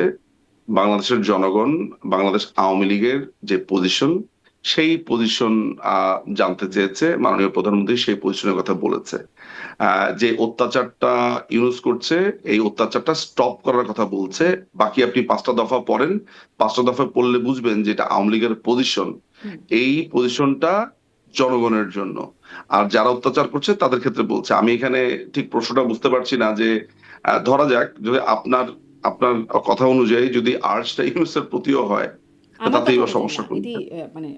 বাংলাদেশের জনগণ বাংলাদেশ আওয়ামী লীগের যে পজিশন, সেই পজিশন জানতে চেয়েছে। মাননীয় প্রধানমন্ত্রী সেই পজিশনের কথা বলেছে। যে অত্যাচারটা ইউনূস করছে, এই অত্যাচারটা স্টপ করার কথা বলছে। বাকি আপনি 5টা দফা পড়েন, 5টা দফা পড়লে বুঝবেন যে এটা আওয়ামী লীগের পজিশন। এই পজিশনটা জনগণের জন্য। আর যারা অত্যাচার করছে তাদের ক্ষেত্রে বলছে। আমি এখানে ঠিক প্রশ্নটা বুঝতে পারছি না যে ধরা যাক যদি আপনার আপনার কথা অনুযায়ী যদি আর্টসটা ইউনুসের প্রতিও হয়, আমার তাতেই কথা বা অনুযায়ী সমস্যা না, কোনটা? এটি মানে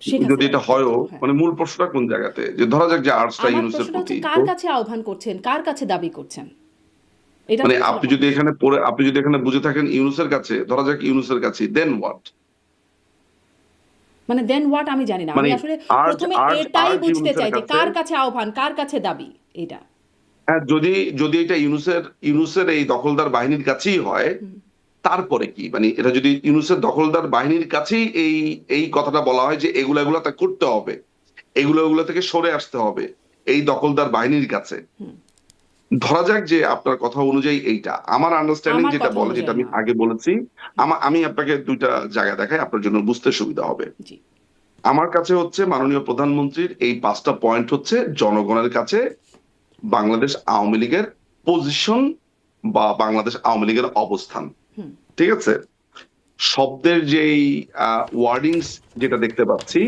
শেখ যদি হাসিনার এটা হয়ও, বক্তব্য। হ্যাঁ, মানে মূল প্রশ্নটা কোন জায়গাতে, যে ধরা যাক যে আর্টসটা আমার ইউনুসের প্রশ্নটা হচ্ছে প্রতি, তো কার কাছে আহ্বান করছেন, কার কাছে দাবি করছেন, এটা মানে হচ্ছে আপনি আমার যদি প্রশ্ন। এখানে পড়ে, আপনি যদি এখানে বুঝে থাকেন ইউনুসের কাছে, ধরা যাক ইউনুসের কাছে, দেন হোয়াট? মানে দেন হোয়াট আমি জানি না, আমি মানে আসলে আর্ট প্রথমে আর্ট এটাই আর্ট বুঝতে ইউনুসের চাই যে কাছে, কার কাছে আহ্বান, কার কাছে দাবি এটা। হ্যাঁ, যদি যদি এটা ইউনুসের এই দখলদার বাহিনীর কাছেই হয়, তারপরে কি, মানে এটা যদি ইউনুসের দখলদার বাহিনীর কাছেই এই এই কথাটা বলা হয় যে এগুলা এগুলা তা করতে হবে, এগুলো থেকে সরে আসতে হবে এই দখলদার বাহিনীর কাছে, ধরা যাক যে আপনার কথা অনুযায়ী এইটা, আমার আন্ডারস্ট্যান্ডিং আমার যেটা কথা বলে, যেটা অনুযায়ী আমি না। আগে বলেছি, আমি আপনাকে দুইটা জায়গা দেখাই আপনার জন্য বুঝতে সুবিধা হবে। জি। আমার কাছে হচ্ছে মাননীয় প্রধানমন্ত্রীর এই 5টা পয়েন্ট হচ্ছে জনগণের কাছে বাংলাদেশ আওয়ামী লীগের পজিশন বা বাংলাদেশ আওয়ামী লীগের অবস্থান। ঠিক আছে? শব্দের যেই ওয়ার্ডিংস যেটা দেখতে পাচ্ছি,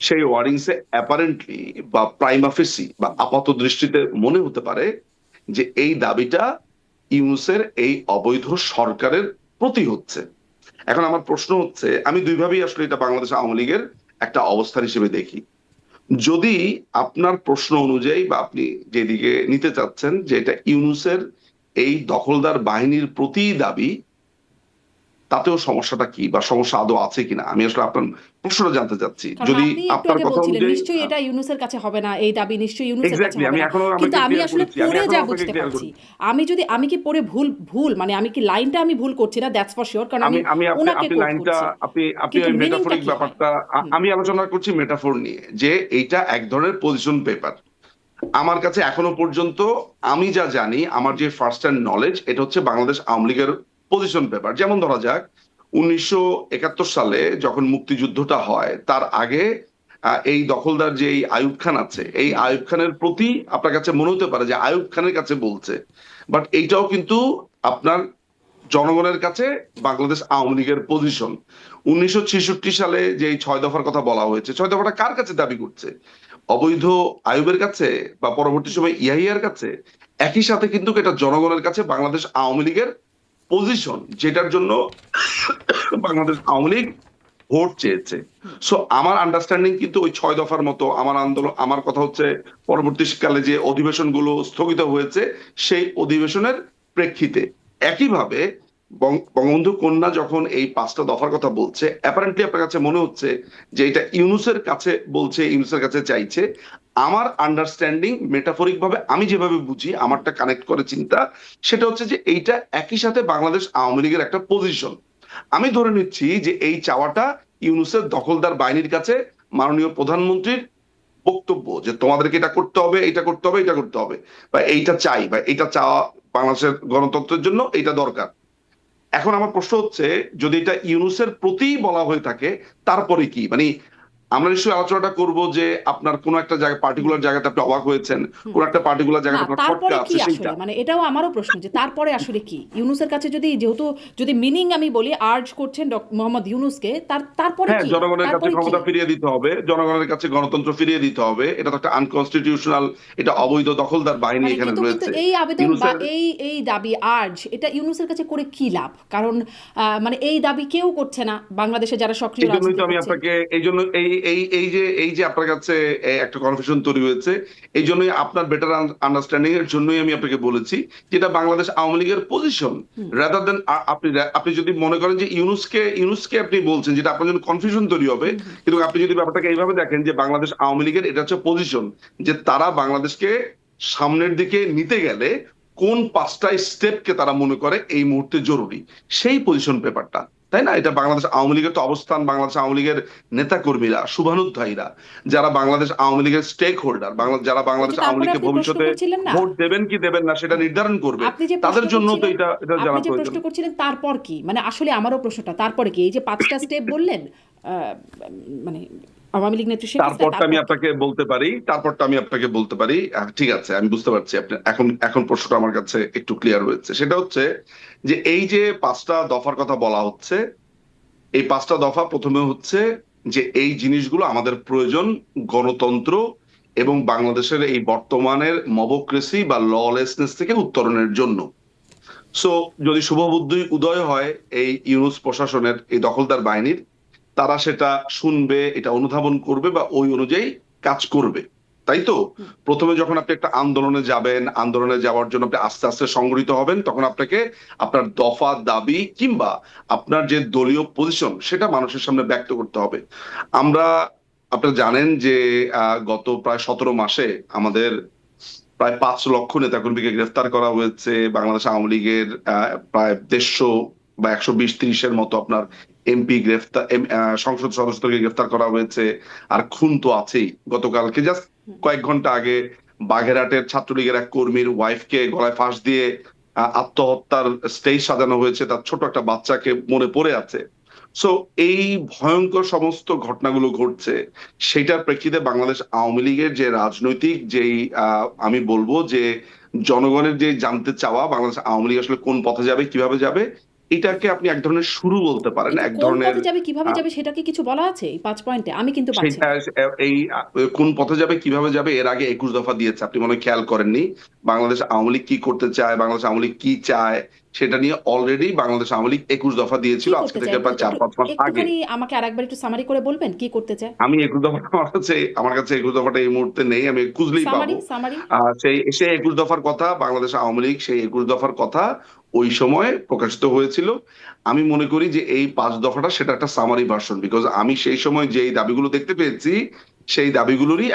সেই ওয়ার্ডিংসে অ্যাপারেন্টলি বা প্রাইমা ফেসি বা আপাত দৃষ্টিতে মনে হতে পারে যে এই দাবিটা ইউনূসের এই অবৈধ সরকারের প্রতি হচ্ছে। এখন আমার প্রশ্ন হচ্ছে, আমি দুইভাবেই আসলে এটা বাংলাদেশ আওয়ামী লীগের একটা অবস্থান হিসেবে দেখি। যদি আপনার প্রশ্ন অনুযায়ী বা আপনি যেদিকে নিতে চাচ্ছেন যে এটা ইউনূসের এই দখলদার বাহিনীর প্রতি দাবি, তাতেও সমস্যাটা কি বা সমস্যা আদৌ আছে কিনা, আমি আসলে আপনার প্রশ্নটা জানতে চাচ্ছি। কারণ যদি আপনি একটু আপনার আগে কথা বলছিলেন অনুযায়ী, নিশ্চয়ই এটা ইউনূসের কাছে হবে না, এই দাবি নিশ্চয়ই ইউনূসের কাছে এক্স্যাক্টলি, হবে আমি না। এখনো কিন্তু আপনাকে আমি ক্লিয়ার আসলে করেছি, আমি পড়ে এখনো যা আপনাকে বুঝতে ক্লিয়ার পারছি, করেছি। আমি কি পড়ে ভুল ভুল মানে আমি কি লাইনটা আমি ভুল করছি না, দ্যাটস ফর শিওর, কারণ আমি আমি আমি আপনি ওনাকে আপনি কোট লাইনটা, করছি, আপনি কিন্তু ওই মিনিংটা মেটাফরিক কি হয়। ব্যাপারটা, হুম। আমি আলোচনা করছি মেটাফোর নিয়ে, যে এইটা এক ধরনের পজিশন পেপার। আমার কাছে এখনো পর্যন্ত, আমি যা জানি, আমার যে ফার্স্ট হ্যান্ড নলেজ, এটা হচ্ছে বাংলাদেশ আওয়ামী লীগের পজিশন পেপার। যেমন ধরা যাক 1971 সালে যখন মুক্তিযুদ্ধটা হয়, তার আগে এই দখলদার যে এই আইয়ুব খান আছে, এই আইয়ুব খানের প্রতি আপনার কাছে মনে হতে পারে যে আইয়ুব খানের কাছে বলছে, বাট এইটাও কিন্তু আপনার জনগণের কাছে বাংলাদেশ আওয়ামী লীগের পজিশন। 1966 সালে যে এই 6 দফার কথা বলা হয়েছে, 6 দফাটা কার কাছে দাবি করছে? অবৈধ আইয়ুবের কাছে বা পরবর্তী সময় ইয়াহিয়ার কাছে? একই সাথে কিন্তু এটা জনগণের কাছে বাংলাদেশ আওয়ামী লীগের পজিশন, যেটার জন্য বাংলাদেশ আওয়ামী লীগ ভোট চেয়েছে। সো আমার আন্ডারস্ট্যান্ডিং কিন্তু ওই 6 দফার মতো, আমার আন্দোলন, আমার কথা হচ্ছে পরবর্তীকালে যে অধিবেশনগুলো স্থগিত হয়েছে, সেই অধিবেশনের প্রেক্ষিতে। একইভাবে বঙ্গবন্ধু কন্যা যখন এই 5টা দফার কথা বলছে, অ্যাপারেন্টলি আপনার কাছে মনে হচ্ছে যে এটা ইউনূসের কাছে বলছে, ইউনূসের কাছে চাইছে। আমার আন্ডারস্ট্যান্ডিং মেটাফরিক ভাবে আমি যেভাবে বুঝি, আমারটা কানেক্ট করে চিন্তা, সেটা হচ্ছে যে এইটা একই সাথে বাংলাদেশ আওয়ামী লীগের একটা পজিশন। আমি ধরে নিচ্ছি যে এই চাওয়াটা ইউনূসের দখলদার বাহিনীর কাছে মাননীয় প্রধানমন্ত্রীর বক্তব্য, যে তোমাদেরকে এটা করতে হবে, এটা করতে হবে, এটা করতে হবে, বা এইটা চাই, বা এটা চাওয়া বাংলাদেশের গণতন্ত্রের জন্য এইটা দরকার। এখন আমার প্রশ্ন হচ্ছে, যদি এটা ইউনূসের প্রতি বলা হয়ে থাকে, তারপরে কি, মানে আমরা নিশ্চয়ই আলোচনাটা করব যে আপনার কোন একটা জায়গায়, পার্টিকুলার জায়গাতে আপনি অবাক হয়েছেন, কোন একটা পার্টিকুলার না, জায়গাতে আপনার খটকা তারপরে কি আছে, সেইটা। আসলে, মানে এটাও আমারও প্রশ্ন যে তারপরে আসলে কি ইউনূসের কাছে, যদি যেহেতু যদি মিনিং আমি বলি আর্জ করছেন মোহাম্মদ ইউনূসকে, তারপরে হ্যাঁ, কি, জনগণের কাছে তারপরে কি। ক্ষমতা ফিরিয়ে দিতে হবে, জনগণের কাছে গণতন্ত্র ফিরিয়ে দিতে হবে, এটা তো একটা আনকনস্টিটিউশনাল, এটা অবৈধ দখলদার বাহিনী মানে এখানে কিন্তু রয়েছে। এই আবেদন বা ইউনূসের, এই দাবি আর্জ, এটা ইউনূসের কাছে করে কি লাভ? কারণ মানে এই দাবি কেউ করছে না বাংলাদেশে যারা সক্রিয় এই জন্যই রাজনীতি তো আমি করছে। আপনাকে, এই জন্য এই যে আপনার কাছে একটা কনফিউশন তৈরি হয়েছে, এই জন্যই আপনার বেটার আন্ডারস্ট্যান্ডিং এর জন্যই আমি আপনাকে বলেছি যেটা বাংলাদেশ আওয়ামী লীগের পজিশন, রাদার দেন আপনি যদি মনে করেন যে ইউনূসকে আপনি বলছেন, যেটা আপনার জন্য কনফিউশন তৈরি হবে। কিন্তু আপনি যদি ব্যাপারটাকে এইভাবে দেখেন যে বাংলাদেশ আওয়ামী লীগের এটা হচ্ছে পজিশন, যে তারা বাংলাদেশকে সামনের দিকে নিতে গেলে কোন 5টা স্টেপকে তারা মনে করে এই মুহূর্তে জরুরি, সেই পজিশন পেপারটা, তাই না? এটা বাংলাদেশ আওয়ামী লীগের তো অবস্থান, বাংলাদেশ আওয়ামী লীগের নেতা কর্মীরা, শুভানুধ্যায়ীরা, যারা বাংলাদেশ আওয়ামী লীগের স্টেক হোল্ডার, যারা ওই যে বাংলাদেশ আওয়ামী তারপরে লীগকে আপনি প্রশ্ন ভবিষ্যতে করছিলেন না, ভোট দেবেন কি দেবেন না সেটা নির্ধারণ করবে, আপনি যে তাদের প্রশ্ন জন্য তো করছিলেন, এটা আপনি জানা যে প্রয়োজন। প্রশ্ন করছিলেন তারপর কি, মানে আসলে আমারও প্রশ্নটা তারপরে কি, এই যে 5টা স্টেপ বললেন, মানে আওয়ামী লীগ নেত্রী শেখ হাসিনা, তারপরটা আমি তারপর কি। আপনাকে বলতে পারি, ঠিক আছে, আমি বুঝতে পারছি আপনি, এখন প্রশ্নটা আমার কাছে একটু ক্লিয়ার হয়েছে। সেটা হচ্ছে যে এই যে 5টা দফার কথা বলা হচ্ছে, এই 5টা দফা প্রথমে হচ্ছে যে এই জিনিসগুলো আমাদের প্রয়োজন গণতন্ত্র এবং বাংলাদেশের এই বর্তমানের মবক্রেসি বা ললেসনেস থেকে উত্তরণের জন্য। সো যদি শুভবুদ্ধি উদয় হয় এই ইউনূস প্রশাসনের, এই দখলদার বাহিনীর, তারা সেটা শুনবে, এটা অনুধাবন করবে বা ওই অনুযায়ী কাজ করবে, তাই তো? হুম। প্রথমে যখন আপনি একটা আন্দোলনে যাবেন, আন্দোলনে যাওয়ার জন্য আপনি আস্তে আস্তে সংগঠিত হবেন, তখন আপনাকে আপনার দফা দাবি কিংবা আপনার যে দলীয় পজিশন সেটা মানুষের সামনে ব্যক্ত করতে হবে। আমরা, আপনারা জানেন যে গত প্রায় 17 মাসে আমাদের প্রায় 5 লক্ষ নেতাকর্মীকে গ্রেফতার করা হয়েছে। বাংলাদেশ আওয়ামী লীগের প্রায় 150 বা 120-30-এর মতো আপনার এমপি গ্রেফতার, সংসদ সদস্যকে গ্রেফতার করা হয়েছে। আর খুন তো আছেই। গতকালকে জাস্ট কয়েক ঘন্টা আগে বাগেরহাটের ছাত্রলীগের এক কর্মীর ওয়াইফকে গলায় ফাঁস দিয়ে আত্মহত্যার স্টেজ সাজানো হয়েছে, তার ছোট একটা বাচ্চাকে মনে পড়ে আছে। সো এই ভয়ঙ্কর সমস্ত ঘটনাগুলো ঘটছে, সেটার প্রেক্ষিতে বাংলাদেশ আওয়ামী লীগের যে রাজনৈতিক যেই আমি বলবো যে জনগণের যে জানতে চাওয়া বাংলাদেশ আওয়ামী লীগ আসলে কোন পথে যাবে, কিভাবে যাবে, এটাকে আপনি এক ধরনের শুরু বলতে পারেন, কিন্তু এক কোন ধরনের পথে যাবে, কিভাবে যাবে সেটা কি কিছু বলা আছে এই 5 পয়েন্টে? আমি কিন্তু পাচ্ছি সেটা না। এই কোন পথে যাবে কিভাবে যাবে এর আগে 21 দফা দিয়েছে, আপনি মনে হয় খেয়াল করেননি। বাংলাদেশ আওয়ামী লীগ কি করতে চায়, বাংলাদেশ আওয়ামী লীগ কি চায়, সেটা নিয়ে অলরেডি বাংলাদেশ আওয়ামী লীগ 21 দফা কি দিয়েছিল আজকে করতে চায়? থেকে একটু প্রায় একটু 4-5 মাস আগে। একটুখানি আমাকে আরেকবার একটু সামারি করে বলবেন কি করতে চায়? আমি 21 দফা আমার কাছে 21 দফাটা এই মুহূর্তে নেই, আমি খুঁজলেই সামারি, পাবো। সামারি। সেই 21 দফার কথা, বাংলাদেশ আওয়ামী লীগ সেই 21 দফার কথা ওই সময় প্রকাশিত হয়েছিল। আমি মনে করি যে এই 5 দফাটা সেটা একটা সামারি ভার্সন, বিকজ আমি সেই সময় যেই দাবিগুলো দেখতে পেয়েছি সেই দাবিগুলোরই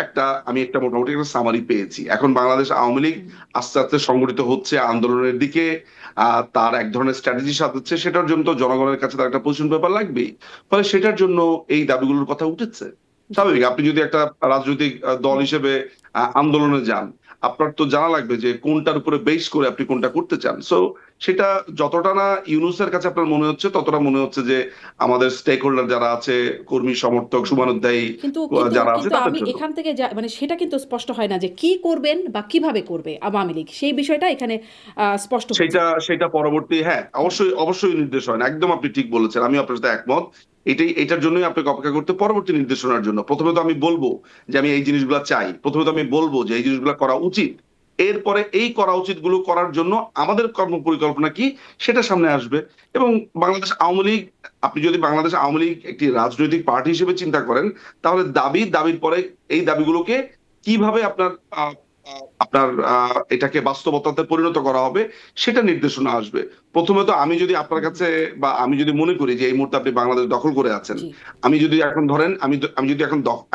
আমি একটা মোটামুটি একটা সামারি পেয়েছি। এখন বাংলাদেশ আওয়ামী লীগ হুম। আস্তে আস্তে সংগঠিত হচ্ছে আন্দোলনের দিকে, তার এক ধরনের স্ট্র্যাটেজি সাজাচ্ছে, সেটার জন্য তো জনগণের কাছে তার একটা পজিশন পেপার লাগবেই। ফলে সেটার জন্য এই দাবিগুলোর কথা উঠেছে। জি। স্বাভাবিক, আপনি যদি একটা রাজনৈতিক দল হুম। হিসেবে আন্দোলনে যান, আপনার তো জানা লাগবে যে কোনটার উপরে বেস করে আপনি কোনটা করতে চান। সো সেটা যতটা না ইউনূসের কাছে আপনার মনে হচ্ছে, ততটা মনে হচ্ছে যে আমাদের স্টেক হোল্ডার যারা আছে, কর্মী সমর্থক হুম। শুভানুধ্যায়ী কিন্তু কিন্তু যারা আছে কিন্তু তাদের আমি জন্য। এখান থেকে মানে সেটা কিন্তু স্পষ্ট হয় না যে কি করবেন বা কিভাবে করবে আওয়ামী লীগ, সেই বিষয়টা এখানে স্পষ্ট হচ্ছে সেটা না। সেটা পরবর্তী, হ্যাঁ, হুম। অবশ্যই অবশ্যই নির্দেশ হয় না, একদম আপনি ঠিক বলেছেন, আমি আপনার সাথে একমত। এটার জন্যই আপনাকে অপেক্ষা করতে পরবর্তী নির্দেশনার জন্য। প্রথমে তো আমি বলবো যে আমি এই জিনিসগুলো চাই, প্রথমে তো আমি বলবো যে এই জিনিসগুলো করা উচিত, এরপরে এই করা উচিত গুলো করার জন্য আমাদের কর্ম পরিকল্পনা কি সেটা সামনে আসবে। এবং বাংলাদেশ আওয়ামী লীগ, আপনি যদি বাংলাদেশ আওয়ামী লীগ একটি রাজনৈতিক পার্টি হিসেবে চিন্তা করেন, তাহলে দাবির পরে এই দাবিগুলোকে কিভাবে আপনার এটাকে বাস্তবতাতে পরিণত করা হবে সেটা নির্দেশনা আসবে। প্রথমে তো আমি যদি আপনার হুম। কাছে বা আমি যদি মনে করি যে এই মুহূর্তে আপনি বাংলাদেশ দখল করে আছেন, জি। আমি যদি এখন ধরেন, আমি যদি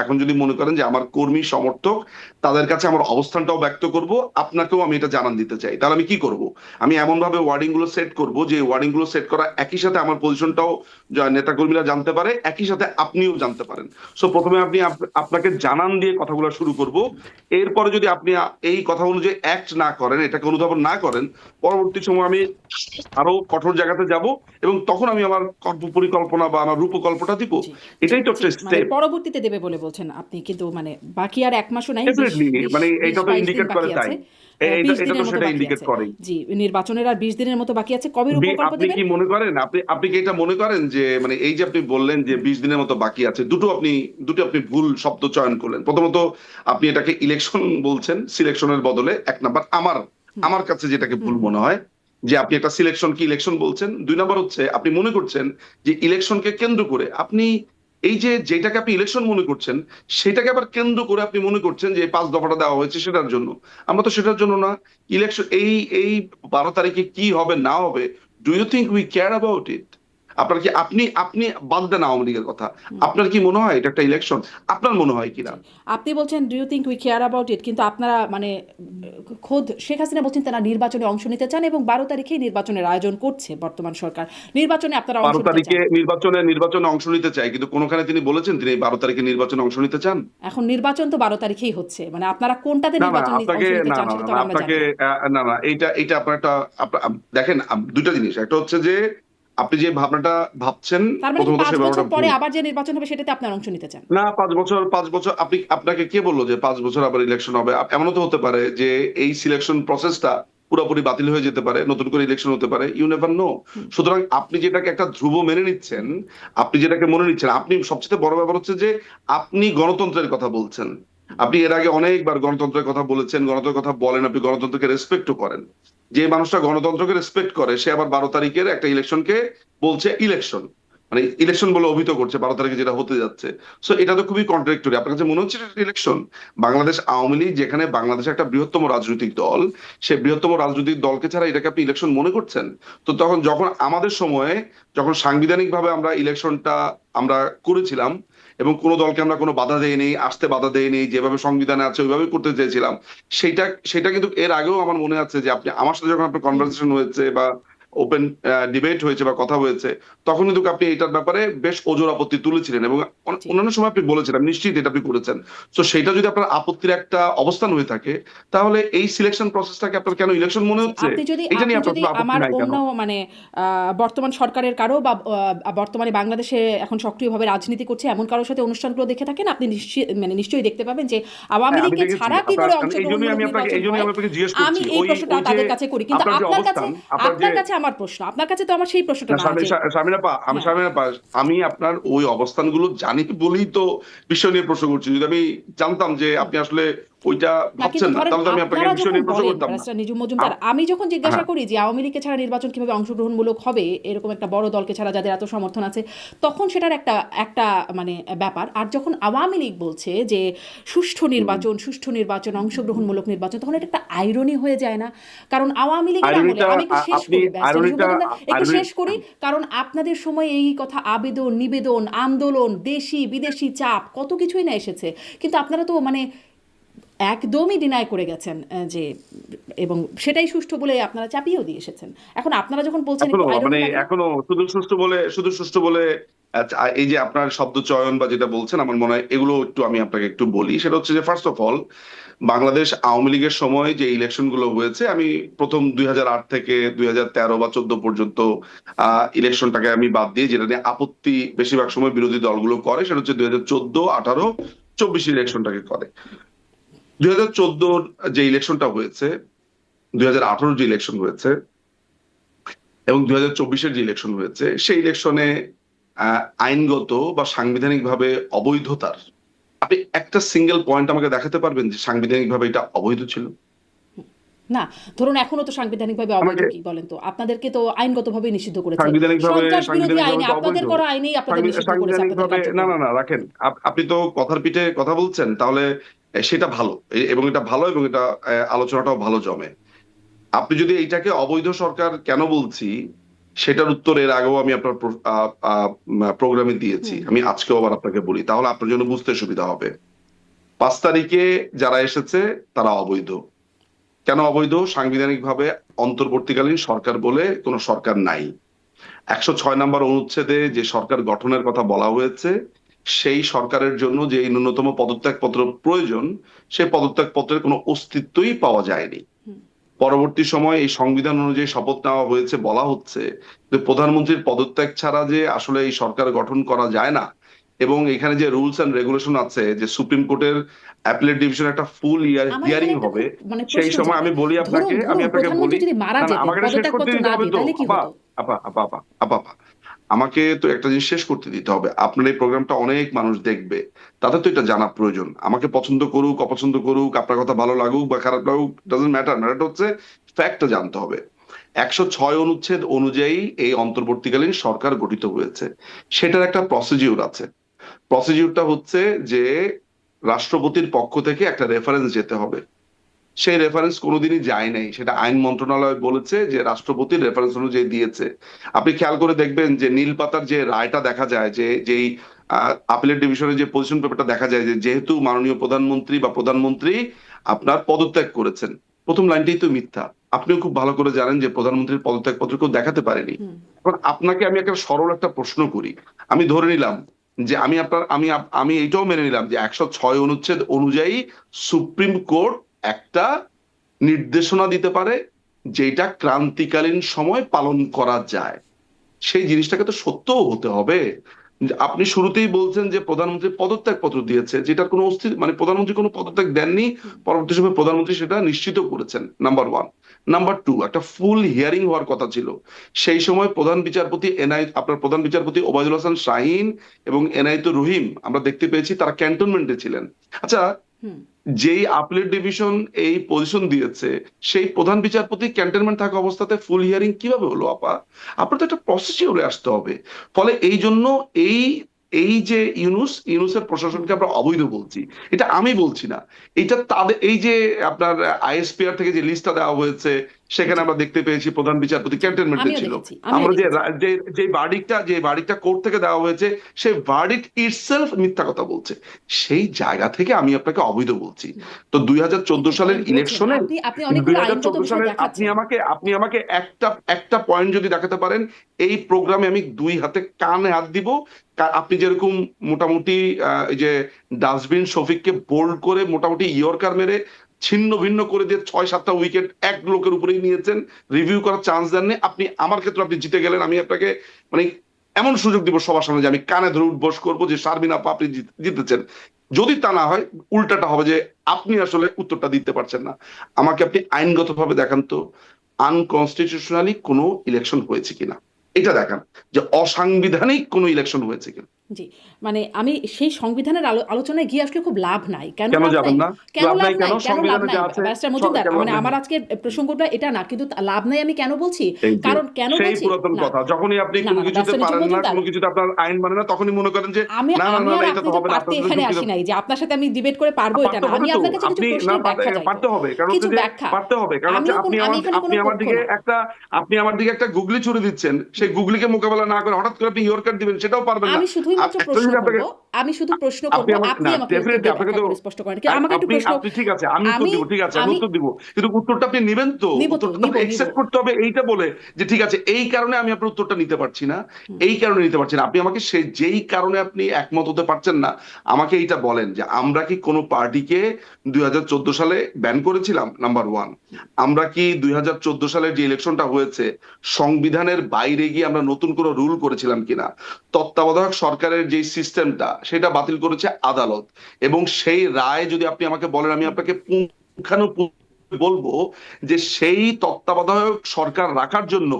এখন যদি মনে করেন যে আমার কর্মী সমর্থক, তাদের কাছে আমার অবস্থানটাও ব্যক্ত করব, আপনাকেও আমি এটা জানান দিতে চাই, তাহলে আমি কি করব? আমি এমন ভাবে ওয়ার্ডিং গুলো সেট করব যে ওয়ার্ডিং গুলো সেট করা একই সাথে আমার পজিশনটাও নেতাকর্মীরা জানতে পারে, একই সাথে আপনিও জানতে পারেন। সো প্রথমে আপনাকে জানান দিয়ে কথাগুলো শুরু করব। এরপরে যদি আপনি এই কথা অনুযায়ী অ্যাক্ট না করেন, এটাকে অনুধাবন না করেন, পরবর্তী সময় আমি আরো কঠোর জায়গাতে যাব, এবং তখন আমি আমার কর্ম পরিকল্পনা বা আমার রূপকল্পটা দিব। জি, জি, এটাই তো জি। একটা মানে স্টেপ। পরবর্তীতে দেবে বলে বলছেন আপনি, কিন্তু মানে বাকি আর 1 মাসও নাই। 20 ডেফিনেটলি, 20 মানে 20 এটা তো 22 দিন ইন্ডিকেট করে বাকি তাই। আছে। 20 এটা তো দিনের মতো সেটা বাকি ইন্ডিকেট আছে। করেই। জি, নির্বাচনের আর 20 দিনের মতো বাকি আছে। কবে রূপকল্প আপনি দেবেন? কি মনে করেন, আপনি কি এটা মনে করেন যে মানে এই যে আপনি বললেন যে হুম। 20 দিনের মতো বাকি আছে, দুটো আপনি ভুল শব্দ চয়ন করলেন। প্রথমত আপনি এটাকে ইলেকশন বলছেন সিলেকশনের বদলে, 1 নাম্বার আমার হুম। আমার কাছে যেটাকে হুম। ভুল হুম। মনে হয় যে আপনি একটা সিলেকশন কি ইলেকশন বলছেন। 2 নাম্বার হচ্ছে আপনি মনে করছেন যে ইলেকশনকে কেন্দ্র করে আপনি এই যে যেটাকে আপনি ইলেকশন মনে করছেন, সেটাকে আবার কেন্দ্র করে আপনি মনে করছেন যে এই 5 দফাটা দেওয়া হয়েছে সেটার জন্য। আমরা তো সেটার জন্য না। ইলেকশন এই 12 তারিখে কি হবে না হবে, do you think we care about it? আপনার কি, আপনি আপনি বাদ দেন আওয়ামী লীগের কথা, হুম। আপনার কি মনে হয় এটা একটা ইলেকশন? আপনার মনে হয় কিনা? জি। আপনি বলছেন do you think we care about it, কিন্তু আপনারা মানে খোদ শেখ হাসিনা বলছেন তারা নির্বাচনে অংশ নিতে চান এবং 12 তারিখেই নির্বাচনের আয়োজন করছে বর্তমান সরকার। নির্বাচনে আপনারা অংশ বারো নিতে তারিখে চান। নির্বাচনে অংশ নিতে চাই, কিন্তু কোনোখানে তিনি বলেছেন তিনি এই 12 তারিখে নির্বাচনে অংশ নিতে চান? এখন নির্বাচন তো 12 তারিখেই হচ্ছে। মানে আপনারা কোনটাতে না না নির্বাচন আপনাকে, অংশ নিতে না চান না সেটা না তো না, আর আমরা আপনাকে জানি না। না না, এইটা আপনার একটা দেখেন, দুইটা জিনিস, একটা হচ্ছে যে আপনি যে ভাবনাটা ভাবছেন, তার মানে কি প্রথমত 5 সেই বছর ভাবনাটা পরে ভুল। আবার যে নির্বাচন হবে সেটাতে আপনারা অংশ নিতে চান? না, 5 বছর আপনাকে কে বললো যে 5 বছর আবার ইলেকশন হবে? এমনও তো হতে পারে যে এই সিলেকশন প্রসেসটা পুরোপুরি বাতিল হয়ে যেতে পারে, নতুন করে ইলেকশন হতে পারে, ইউ নেভার নো। হুম। সুতরাং আপনি যেটাকে একটা ধ্রুব মেনে নিচ্ছেন, হুম। আপনি যেটাকে মনে নিচ্ছেন, আপনি সবচেয়ে বড় ব্যাপার হচ্ছে যে আপনি গণতন্ত্রের কথা বলছেন। হুম। আপনি এর আগে অনেকবার গণতন্ত্রের কথা বলেছেন, গণতন্ত্রের কথা বলেন, আপনি গণতন্ত্রকে রেসপেক্টও করেন। যে মানুষটা গণতন্ত্রকে রেসপেক্ট করে সে আবার 12 তারিখের একটা ইলেকশনকে বলছে ইলেকশন, মানে ইলেকশন বলে অভিহিত করছে 12 তারিখে যেটা হতে যাচ্ছে। সো এটা তো খুবই কন্ট্রাডিক্টরি। আপনার কাছে মনে হচ্ছে ইলেকশন? বাংলাদেশ আওয়ামী লীগ যেখানে বাংলাদেশের একটা বৃহত্তম রাজনৈতিক দল, সে বৃহত্তম রাজনৈতিক দলকে ছাড়া এটাকে আপনি ইলেকশন মনে করছেন? তো তখন যখন আমাদের সময়ে যখন সাংবিধানিক ভাবে আমরা ইলেকশনটা আমরা করেছিলাম এবং কোনো দলকে আমরা কোনো বাধা দেইনি, আসতে বাধা দেইনি, যেভাবে সংবিধানে আছে ওইভাবে করতে চেয়েছিলাম, সেটা সেটা কিন্তু এর আগেও আমার মনে আছে যে আপনি আমার সাথে যখন আপনার হুম। কনভারসেশন হয়েছে বা ওপেন ডিবেট হয়েছে বা কথা হয়েছে, তখন কিন্তু আপনি এটার ব্যাপারে বেশ ওজোর আপত্তি তুলেছিলেন এবং জি। অন্যান্য সময় আপনি বলেছেন, আমি নিশ্চিত এটা আপনি করেছেন। তো সেটা যদি আপনার আপত্তির একটা অবস্থান হয়ে থাকে, তাহলে এই সিলেকশন প্রসেসটাকে আপনার কেন ইলেকশন মনে জি, হচ্ছে? আপনি যদি এটা আপনি নিয়ে আপনার যদি কোনো আপত্তি আমার নাই কেন? অন্য মানে বর্তমান সরকারের কারো বা বর্তমানে বাংলাদেশে এখন সক্রিয়ভাবে রাজনীতি করছে এমন কারোর সাথে অনুষ্ঠানগুলো দেখে থাকেন, আপনি নিশ্চয়ই দেখতে পাবেন যে আওয়ামী হ্যাঁ, আমি লীগকে দেখেছি ছাড়া কি আপনার, করে এই জন্যই অংশগ্রহণমূলক আমি আপনাকে নির্বাচন হয়। জিজ্ঞেস আমি করছি এই ওই প্রশ্নটা ওই যে তাদের কাছে করি, কিন্তু আপনার যে আপনার কাছে অবস্থান, আপনার যে আমার প্রশ্ন, আপনার কাছে তো আমার সেই প্রশ্নটা না, না যে হ্যাঁ, শারমিন আপা, আমি আপনার ওই অবস্থানগুলো জানি বলেই তো বিষয় নিয়ে প্রশ্ন করছি। যদি আমি জানতাম যে হুম। আপনি আসলে ওইটা না, কিন্তু ভাবছেন না, ধরেন তাহলে তো আমি আপনাকে আপনারা এই বিষয় যখন নিয়ে প্রশ্ন বলেন, করতাম না। ব্যারিস্টার নিজুম মজুমদার, আপ- আমি যখন জিজ্ঞাসা হ্যাঁ, করি যে আওয়ামী লীগকে ছাড়া নির্বাচন কিভাবে অংশগ্রহণমূলক হবে, এরকম একটা বড় দলকে ছাড়া যাদের এত সমর্থন আছে, তখন সেটার একটা একটা মানে ব্যাপার। আর যখন আওয়ামী লীগ বলছে যে হুম। সুষ্ঠু নির্বাচন, অংশগ্রহণমূলক নির্বাচন, তখন এটা একটা আইরনি হয়ে যায় না? কারণ আওয়ামী লীগের আমলে, আইরনিটা আমি একটু শেষ আপনি করি ব্যারিস্টার নিজুম আইরনিটা মজুমদার, একটু আইরনি শেষ করি, কারণ আপনাদের সময় এই কথা আবেদন নিবেদন আন্দোলন, দেশি বিদেশি চাপ, কত কিছুই না এসেছে, কিন্তু আপনারা তো মানে একদমই ডিনাই করে গেছেন যে, এবং সেটাই সুষ্ঠু বলে আপনারা চাপিয়েও দিয়ে এসেছেন। এখন আপনারা যখন বলছেন এখনো একটু আইরনি মানে লাগে না? এখনো শুধু সুষ্ঠু বলে এই যে আপনার শব্দ চয়ন বা যেটা বলছেন, আমার মনে হয় এগুলো একটু আমি আপনাকে একটু বলি। সেটা হচ্ছে যে first of all, Bangladesh Awami লীগের সময় যে ইলেকশন গুলো হয়েছে, আমি প্রথম 2008 থেকে 2013 বা 14 পর্যন্ত ইলেকশনটাকে আমি বাদ দিয়ে, যেটা নিয়ে আপত্তি বেশিরভাগ সময় বিরোধী দলগুলো করে, সেটা হচ্ছে 2014, 18, 24 ইলেকশনটাকে করে। 2014 যে ইলেকশনটা হয়েছে, 2018 যে ইলেকশন হয়েছে এবং 2024 যে ইলেকশন হয়েছে, সেই ইলেকশনে আইনগত বা সাংবিধানিক ভাবে অবৈধতার, আপনি একটা সিঙ্গেল পয়েন্ট আমাকে দেখাতে পারবেন যে সাংবিধানিক ভাবে এটা অবৈধ ছিল? না, ধরুন এখনো তো সাংবিধানিকভাবে অবৈধ, আমাকে কি বলেন তো? আপনাদেরকে তো আইনগতভাবে নিষিদ্ধ করেছে। সাংবিধানিক ভাবে সন্ত্রাস বিরোধী আইনে, তো অবৈধ। আপনাদের করা আইনেই আপনাদের নিষিদ্ধ করেছে সাংবিধানিক আপনাদের ভাবে না, কার্যক্রম। না, না, রাখেন। আপনি তো কথার পিঠে কথা বলছেন, তাহলে সেটা ভালো, এবং এটা ভালো, এবং এটা আলোচনাটাও ভালো জমে। আপনি যদি এইটাকে অবৈধ সরকার কেন বলছি, সেটার উত্তর এর আগেও আমি আপনার প্রোগ্রামে দিয়েছি, হুম। আমি আজকেও আবার আপনাকে বলি, তাহলে আপনার জন্য বুঝতে সুবিধা হবে। 5 তারিখে যারা এসেছে তারা অবৈধ। কেন অবৈধ? সাংবিধানিক ভাবে অন্তর্বর্তীকালীন সরকার বলে কোনো সরকার নাই। 106 নম্বর অনুচ্ছেদে যে সরকার গঠনের কথা বলা হয়েছে, সেই সরকারের জন্য যে ন্যূনতম পদত্যাগপত্র প্রয়োজন, সেই পদত্যাগপত্রের কোনো অস্তিত্বই পাওয়া যায়নি। হুম। পরবর্তী সময়ে এই সংবিধান অনুযায়ী শপথ নেওয়া হয়েছে, বলা হচ্ছে যে প্রধানমন্ত্রীর পদত্যাগ ছাড়া যে আসলে এই সরকার গঠন করা যায় না, এবং এখানে যে রুলস এন্ড রেগুলেশন আছে যে সুপ্রিম কোর্টের অ্যাপিলেট ডিভিশন একটা ফুল আমার এখানে হিয়ারিং একটা হবে, খুব মানে সেই প্রশ্ন সময় জাগে। আমি বলি আপনাকে, ধরুন বলি। প্রধানমন্ত্রী যদি মারা না, না, যেতেন, আমাকে এটা শেষ করতে পদত্যাগপত্র দিতে না হবে দিয়ে, তো। তাহলে কি আপা হতো? আপা আপা আপা আপা আপা আমাকে তো একটা জিনিস শেষ করতে দিতে হবে। আপনার এই প্রোগ্রামটা অনেক মানুষ দেখবে, তাদের তো এটা জানা প্রয়োজন। আমাকে পছন্দ করুক অপছন্দ করুক, আপনার কথা ভালো লাগুক বা খারাপ লাগুক, ডাজন্ট ম্যাটার। ম্যাটার হচ্ছে ফ্যাক্টটা জানতে হবে। 106 অনুচ্ছেদ অনুযায়ী এই অন্তর্বর্তীকালীন সরকার গঠিত হয়েছে, সেটার একটা প্রসিডিউর আছে। প্রসিডিউরটা হচ্ছে যে রাষ্ট্রপতির পক্ষ থেকে একটা রেফারেন্স যেতে হবে। সেই রেফারেন্স কোনোদিনই যায় নাই, সেটা আইন মন্ত্রণালয় বলেছে যে রাষ্ট্রপতির রেফারেন্স অনুযায়ী দিয়েছে। আপনি খেয়াল করে দেখবেন যে নীল পাতার যে রায়টা দেখা যায়, যে যেই আপিলেট ডিভিশনের যে পজিশন পেপারটা দেখা যায়, যে যেহেতু মাননীয় প্রধানমন্ত্রী বা প্রধানমন্ত্রী আপনার পদত্যাগ করেছেন, প্রথম লাইনটাই তো মিথ্যা। আপনিও খুব ভালো করে জানেন যে প্রধানমন্ত্রীর পদত্যাগ পত্র কেউ দেখাতে পারেনি। হুম। এখন আপনাকে আমি একটা সরল একটা প্রশ্ন করি। আমি ধরে নিলাম যে আমি আপনার আমি এইটাও মেনে নিলাম যে 106 অনুচ্ছেদ অনুযায়ী সুপ্রিম কোর্ট একটা নির্দেশনা দিতে পারে, যেটা ক্রান্তিকালীন সময় পালন করা যায়। সেই জিনিসটাকে তো সত্যও হতে হবে। আপনি শুরুতেই বলছেন যে প্রধানমন্ত্রী পদত্যাগ পত্র দিয়েছে, যেটার কোনো অস্তিত্ব, মানে প্রধানমন্ত্রী কোনো পদত্যাগ দেননি। হুম। পরবর্তী সময় প্রধানমন্ত্রী সেটা নিশ্চিত করেছেন, নাম্বার ওয়ান। নাম্বার টু, একটা ফুল হিয়ারিং হওয়ার কথা ছিল। সেই সময় আপনার প্রধান বিচারপতি ওবায়দুল হাসান শাহিন এবং এনায়েতুর রহিম, আমরা দেখতে পেয়েছি তারা ক্যান্টনমেন্টে ছিলেন। আচ্ছা, যেই আপিলেট ডিভিশন এই পজিশন দিয়েছে সেই প্রধান বিচারপতি ক্যান্টনমেন্ট থাকা অবস্থাতে ফুল হিয়ারিং কিভাবে হলো আপা? আপনার তো একটা প্রসিডিউরে আসতে হবে। ফলে এই জন্য এই এই যে ইউনুসের প্রশাসনকে আমরা অবৈধ বলছি, এটা আমি বলছি না, এটা তাদের এই যে আপনার আইএসপিআর থেকে যে লিস্টটা দেওয়া হয়েছে সেখানে জি আমরা দেখতে পেয়েছি প্রধান বিচারপতি ক্যান্টনমেন্টে আমিও ছিল। দেখেছি আমিও আমরা দেখেছি যে ভার্ডিক্টটা কোর্ট থেকে দেওয়া হয়েছে সেই ভার্ডিক্ট ইটসেলফ মিথ্যা কথা বলছে। সেই জায়গা থেকে আমি আপনাকে অবৈধ বলছি। তো 2014 এটাই তো সালের আমি বলছি ইলেকশনে আপনি আপনি অনেকগুলো আইনগত 2014 বিষয় সালের দেখাচ্ছেন। আপনি আমাকে একটা পয়েন্ট যদি দেখাতে পারেন এই প্রোগ্রামে আমি দুই হাতে কানে হাত দিব। আপনি যেরকম মোটামুটি এই যে ডাস্টবিন শফিককে বোল্ড করে মোটামুটি ইয়র্কার মেরে ছিন্ন ভিন্ন করে দিয়ে 6-7টা উইকেট এক লোকের উপরেই নিয়েছেন, রিভিউ করার চান্স দেননি। আপনি আমার ক্ষেত্রে আপনি জিতে গেলেন, আমি আপনাকে মানে এমন সুযোগ দিব সবার সামনে যে আমি কানে ধরে উঠবোস করবো যে শারমিন আপা আপনি জিতেছেন। যদি তা না হয় উল্টাটা হবে যে আপনি আসলে উত্তরটা দিতে পারছেন না। আমাকে আপনি আইনগতভাবে দেখান তো আনকনস্টিটিউশনালি কোনো ইলেকশন হয়েছে কিনা, এটা দেখান যে অসাংবিধানিক কোনো ইলেকশন হয়েছে কিনা। জি মানে আমি সেই সংবিধানের আলোচনায় গিয়ে আসলে খুব লাভ নাই। কেন কেন লাভ নাই? যাবেন না? কেন লাভ লাভ নাই নাই? কেন? কেন লাভ সংবিধানে নাই? যা আছে ব্যারিস্টার মজুমদার কেন লাভ মানে নাই? আমার আজকের প্রসঙ্গটা এটা না, কিন্তু লাভ নাই আমি কেন বলছি? এই যে কারণ কেন সেই বলছি? পুরাতন না কথা, যখনই আপনি না কোনো না কিছুতে ব্যারিস্টার পারেন না, মজুমদার, কোনো কিছুতে আপনার আইন মানে না, তখনই মনে করেন যে আমি না না আমি না আর না এটা আপনি তো তো হবে না, পারতে আপনার সাথে এখানে যুক্তি আসি নাই যে আপনার সাথে আমি ডিবেট করে পারবো এটা পারতে না। হবে আমি তো। আপনার কাছে কিছু আপনি না প্রশ্নের ব্যাখ্যা চাইবো। পারতে হবে, কারণ কিছু হচ্ছে যে ব্যাখ্যা। পারতে হবে, কারণ হচ্ছে আমি এখানে আপনি কোনো আমার পক্ষ দিকে না। একটা গুগলি ছুড়ে দিচ্ছেন, সেই গুগলিকে মোকাবেলা না করে হঠাৎ করে আপনি ইয়র্কার দিবেন সেটাও পারবেন না। আমি শুধুই মাত্র একটা প্রশ্ন জিনিস আপনাকে করব। আমি শুধু প্রশ্ন আপনি করব। আমাকে আপনি না আমাকে উত্তর ডেফিনেটলি দিয়ে আপনাকে ব্যাখ্যা তো করে স্পষ্ট করেন। আমাকে একটু প্রশ্ন আপনি ঠিক আছে আমি উত্তর আমি দিব, ঠিক আছে আমি আমি উত্তর দিব, কিন্তু উত্তরটা আপনি নেবেন তো, নিব তো উত্তরটা তো নিব আপনি নিব। একসেপ্ট করতে হবে এইটা বলে যে ঠিক আছে এই কারণে আমি আপনার উত্তরটা নিতে পারছি না, এই কারণে নিতে পারছি না। আপনি আমাকে সেই যেই কারণে আপনি একমত হতে পারছেন না আমাকে এইটা বলেন যে আমরা কি কোনো পার্টিকে 2014 সালে ব্যান করেছিলাম, নাম্বার ওয়ান। আমরা কি 2014 সালের যে ইলেকশনটা হয়েছে সংবিধানের বাইরে গিয়ে আমরা নতুন কোনো রুল করেছিলাম কিনা? তত্ত্বাবধায়ক সরকারের যে সিস্টেমটা সেটা বাতিল করেছে আদালত, এবং সেই রায় যদি আপনি আমাকে বলেন আমি আপনাকে পুঙ্খানুপুঙ্খ বলবো যে সেই তত্ত্বাবধায়ক সরকার রাখার জন্য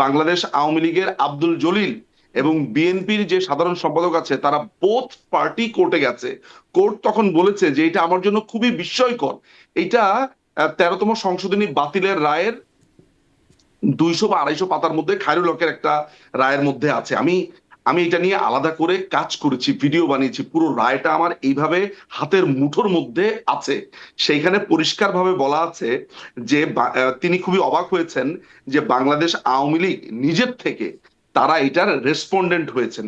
বাংলাদেশ আওয়ামী লীগের আব্দুল জলিল এবং বিএনপির যে সাধারণ সম্পাদক আছে তারা বোথ পার্টি কোর্টে গেছে। কোর্ট তখন বলেছে যে এটা আমার জন্য খুবই বিস্ময়কর। এটা 13তম সংশোধনী বাতিলের রায়ের 200 বা 250 পাতার মধ্যে খায়রুল হকের একটা রায়ের মধ্যে আছে। আমি আমি এটা নিয়ে আলাদা করে কাজ করেছি, ভিডিও বানিয়েছি, পুরো রায়টা আমার এইভাবে হাতের মুঠোর মধ্যে আছে। সেইখানে পরিষ্কারভাবে বলা আছে যে তিনি খুবই অবাক হয়েছেন যে বাংলাদেশ আওয়ামী লীগ নিজের থেকে তারা এটার রেসপন্ডেন্ট হয়েছেন।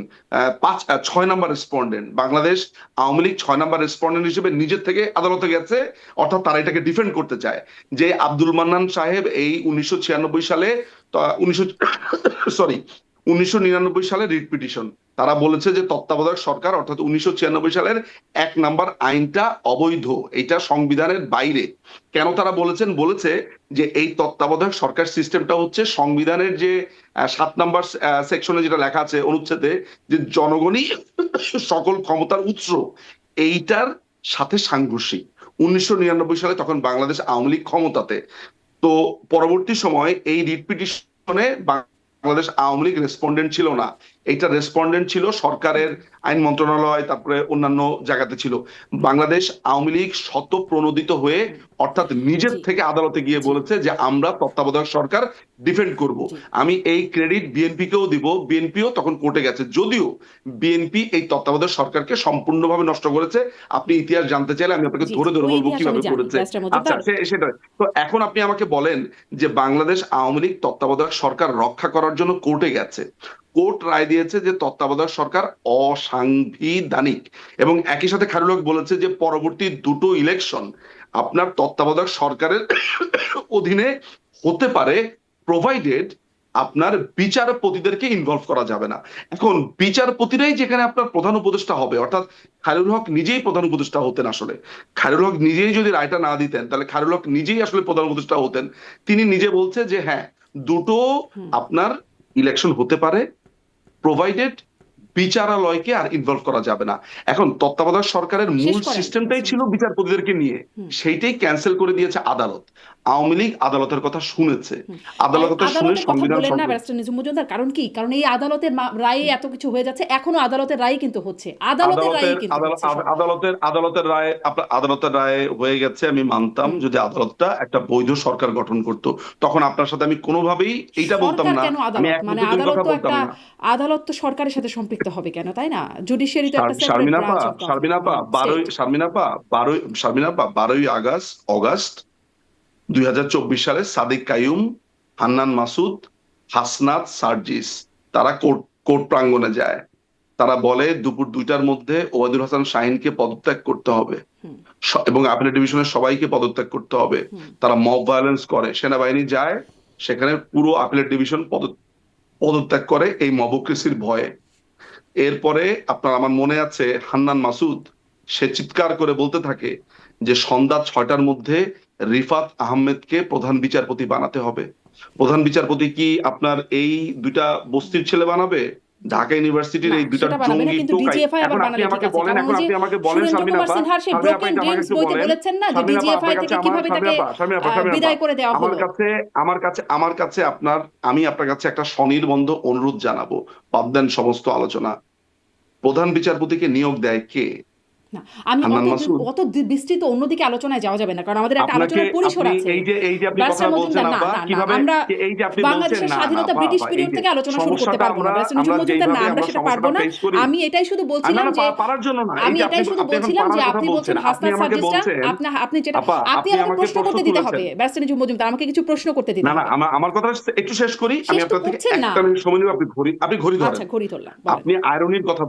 6 নম্বর রেসপন্ডেন্ট বাংলাদেশ আওয়ামী লীগ 6 নম্বর রেসপন্ডেন্ট হিসেবে নিজের থেকে আদালতে গেছে, অর্থাৎ তারা এটাকে ডিফেন্ড করতে চায় যে আব্দুল মান্নান সাহেব এই 1996 সালে 1999 সালে রিট পিটিশন তারা বলেছে যে তত্ত্বাবধায়ক সরকার অর্থাৎ 1996 সালের 1 নম্বর আইনটা অবৈধ, এটা সংবিধানের বাইরে। কেন তারা বলেছে যে এই তত্ত্বাবধায়ক সরকার সিস্টেমটা হচ্ছে সংবিধানের যে 7 নম্বর সেকশনে যেটা লেখা আছে অনুচ্ছেদে যে জনগণই সকল ক্ষমতার উৎস, এইটার সাথে সাংঘর্ষিক। 1999 সালে তখন বাংলাদেশ আওয়ামী লীগ ক্ষমতাতে। তো পরবর্তী সময় এই রিট পিটিশনে বাংলাদেশ আওয়ামী লীগ রেসপন্ডেন্ট ছিল না, এইটা রেসপন্ডেন্ট ছিল সরকারের আইন মন্ত্রণালয়, তারপরে অন্যান্য জায়গাতে ছিল। বাংলাদেশ আওয়ামী লীগ শতপ্রণোদিত হয়ে অর্থাৎ নিজের জি থেকে আদালতে গিয়ে জি বলেছে যে আমরা তত্ত্বাবধায়ক সরকার ডিফেন্ড করব। জি আমি এই ক্রেডিট বিএনপিকেও দিব, বিএনপিও তখন কোর্টে গেছে, যদিও বিএনপি এই তত্ত্বাবধায়ক সরকারকে সম্পূর্ণভাবে নষ্ট করেছে। আপনি ইতিহাস জানতে চাইলে আমি আপনাকে জি ধরে জি ধরে ওই বলবো ইতিহাস আমি কিভাবে জানি করেছে। ব্যারিস্টার আচ্ছা মজুমদার। সেটা তো এখন আপনি আমাকে বলেন যে বাংলাদেশ আওয়ামী লীগ তত্ত্বাবধায়ক সরকার রক্ষা করার জন্য কোর্টে গেছে, কোর্ট রায় দিয়েছে যে তত্ত্বাবধায়ক সরকার অসাংবিধানিক, এবং একই সাথে খায়রুল হক বলেছে যে পরবর্তী দুটো ইলেকশন আপনার তত্ত্বাবধায়ক সরকারের অধীনে হতে পারে প্রোভাইডেড আপনার বিচারপতিদেরকে ইনভলভ করা যাবে না। এখন বিচারপতিরাই যেখানে আপনার প্রধান উপদেষ্টা হবে, অর্থাৎ খায়রুল হক নিজেই প্রধান উপদেষ্টা হতেন। আসলে খায়রুল হক নিজেই যদি রায়টা না দিতেন তাহলে খায়রুল হক নিজেই আসলে প্রধান উপদেষ্টা হতেন। তিনি নিজে বলছে যে হ্যাঁ দুটো হুম আপনার ইলেকশন হতে পারে প্রোভাইডেড বিচারালয়কে আর ইনভলভ করা যাবে না। এখন তত্ত্বাবধায়ক সরকারের শেষ মূল করেন সিস্টেমটাই ব্যারিস্টার ছিল মুজিব। বিচারপতিদেরকে নিয়ে, হুম সেইটাই ক্যান্সেল করে দিয়েছে আদালত। আওয়ামী লীগ আদালতের কথা শুনেছে, হুম। আদালতের কথা শুনে আদালতের কথা সংবিধান বললেন না সংশোধন। ব্যারিস্টার নিজুম মজুমদার, কারণ কি? কারণ এই আদালতের রায়ে এত কিছু হয়ে যাচ্ছে, এখনো আদালতের রায় কিন্তু হচ্ছে, আদালতের রায়ে কিন্তু হচ্ছে সব। আদালতের রায় হয়ে গেছে, আমি মানতাম হুম। যদি আদালতটা একটা বৈধ সরকার গঠন করত, তখন আপনার সাথে আমি কোনোভাবেই এইটা বলতাম সরকার না, কেন আমি আদালত? এক মানে মুহূর্তের জন্য আদালত কথা তো বলতাম একটা, না। আদালত তো সরকারের সাথে সম্পৃক্ত হবে কেন, তাই না? জুডিশিয়ারি তো একটা সেপারেট শারমিনাপা ব্রাঞ্চ অফ শারমিনাপা বারোই স্টেট। শারমিনাপা বারোই শারমিনাপা 12ই আগস্ট 2024 সালে সাদিক কাইয়ুম, হান্নান মাসুদ, হাসনাত সার্জিস তারা কোর্ট কোর্ট প্রাঙ্গণে যায়। তারা বলে দুপুর 2টার মধ্যে ওবায়দুল হাসান শাহিনকে পদত্যাগ করতে হবে হুম এবং আপিলেট ডিভিশনের সবাইকে পদত্যাগ করতে হবে। হুম তারা মব ভায়োলেন্স করে, সেনাবাহিনী যায়, সেখানে পুরো আপিলেট ডিভিশন পদত্যাগ করে এই মবক্রেসির ভয়ে। এরপরে আমার মনে আছে হান্নান মাসুদ সে চিৎকার করে বলতে থাকে যে সন্ধ্যা 6টার মধ্যে রিফাত আহমেদকে প্রধান বিচারপতি বানাতে হবে। প্রধান বিচারপতি কি আপনার এই দুইটা হুম। বস্তির ছেলে বানাবে? জি। ঢাকা ইউনিভার্সিটির না এই দুইটা সেটা বানাবে না, জঙ্গি কিন্তু টোকাই। ডিজিএফআই আবার এখন আপনি বানালে ঠিক আমাকে আছে, বলেন, কারণ এখন ওই যে আপনি আমাকে বলেন সুরেন্দ্র কুমার শারমিনাপা, সিনহার সেই শারমিনাপা ব্রোকেন একটু আমাকে ড্রিমস একটু বইতে বলেন, বলেছেন না, যে শারমিনাপা ডিজিএফআই আপনার কাছে থেকে আমার কিভাবে তাকে শারমিনাপা শারমিনাপা শারমিনাপা বিদায় করে দেওয়া আমার হলো। কাছে আমার কাছে আমি আপনার কাছে একটা স্বনির্বন্ধ অনুরোধ জানাবো। বাদ দেন সমস্ত আলোচনা, প্রধান বিচারপতিকে নিয়োগ দেয় কে? না, আমি হান্নান অত মাসুদ? অত বিস্তৃত অন্যদিকে আলোচনায় যাওয়া যাবে না, কারণ আমাদের একটা আপনাকে আলোচনার পরিসর আপনি আছে। এই যে আপনি কথা ব্যারিস্টার বলছেন মজুমদার, না আপা না না, কিভাবে, আমরা এই যে আপনি বলছেন বাংলাদেশের না না স্বাধীনতা বা ব্রিটিশ বা এই পিরিয়ড যে থেকে আলোচনা শুরু করতে সমস্যাটা পারবো না ব্যারিস্টার নিজুম মজুমদার, না যেইভাবে আমরা আমরা সেটা পারবো সমস্যাটা না। ফেস করি, আমি এটাই শুধু না বলছিলাম না যে, পারার জন্য না, এই আমি যে এটাই শুধু আপনি এখন বলছিলাম যে পারার কথা আপনি বলছেন বলছেন, আপনি হাসনাত আমাকে সার্জিসটা, বলছেন আপনি যেটা, আপা, আপনি আপনি আমাকে আমাকে প্রশ্ন প্রশ্ন করতে দিতে তুলেছেন। হবে ব্যারিস্টার নিজুম মজুমদার, আমাকে কিছু প্রশ্ন করতে দিতে না না হবে। আমার কথা একটু শেষ করি, আমি শেষ তো আপনার থেকে করছেন না। 1 মিনিট সময় নিব, আপনি ঘড়ি ধরেন। আচ্ছা, ঘড়ি ধরলাম, বলেন। আপনি আয়রনির কথা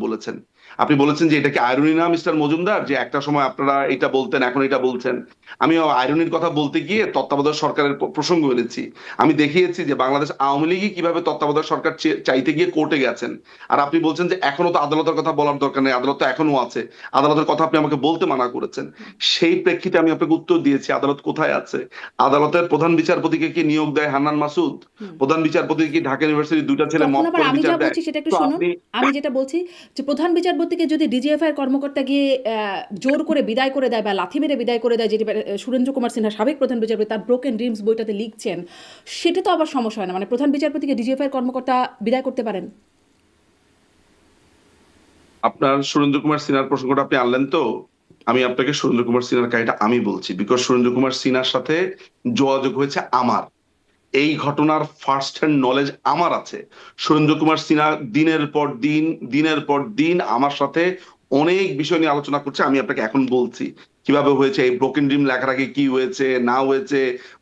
বলেছেন, আপনি বলেছেন যে এটা কি আয়রনি না মিস্টার মজুমদার, যে একটা সময় আপনারা এটা বলতেন এখন এটা বলছেন। আমি আয়রনির কথা বলতে গিয়ে তত্ত্বাবধায়ক সরকারের প্রসঙ্গ এনেছি। আমি দেখিয়েছি যে বাংলাদেশ আওয়ামী লীগই কিভাবে তত্ত্বাবধায়ক সরকার চাইতে গিয়ে কোর্টে গেছেন। আর আপনি বলছেন যে এখনো তো আদালতের কথা বলার দরকার নেই, আদালত তো এখনো আছে, আদালতের কথা আপনি আমাকে বলতে মানা করেছেন। সেই প্রেক্ষিতে আমি আপনাকে উত্তর দিয়েছি আদালত কোথায় আছে। আদালতের প্রধান বিচারপতিকে কি নিয়োগ দেয় হান্নান মাসুদ? হুম। প্রধান বিচারপতি কি ঢাকা ইউনিভার্সিটির 2টা ছেলে তখন মব আবার করে আমি বিচার যা দেয়? বলছি সেটা একটু তো শুনুন। আপনি আমি যেটা বলছি যে প্রধান বিচারপতিকে যদি ডিজিএফআই কর্মকর্তা গিয়ে জোর করে বিদায় করে দেয় বা লাথি মেরে বিদায় করে দেয়, যেটি সুরেন্দ্র কুমার সিনহা সাবেক প্রধান বিচারপতি তার ব্রোকেন ড্রিমস বইটাতে লিখছেন, সেটা তো আবার সমস্যা হয় না? মানে প্রধান বিচারপতিকে ডিজিএফআই কর্মকর্তা বিদায় করতে পারেন। আপনার সুরেন্দ্র কুমার সিনহার প্রসঙ্গটা আপনি আনলেন তো, আমি আপনাকে সুরেন্দ্র কুমার সিনহার কাহিনীটা আমি বলছি, বিকজ সুরেন্দ্র কুমার সিনহার সাথে যোগাযোগ হয়েছে আমার, এই ঘটনার ফার্স্ট হ্যান্ড নলেজ আমার আছে। সুরেন্দ্র কুমার সিনহা দিনের পর দিন আমার সাথে অনেক বিষয় নিয়ে আলোচনা করছে। আমি আপনাকে এখন বলছি কিভাবে হয়েছে, এই ব্রোকেন ড্রিম লেখার আগে কি হয়েছে না হয়েছে,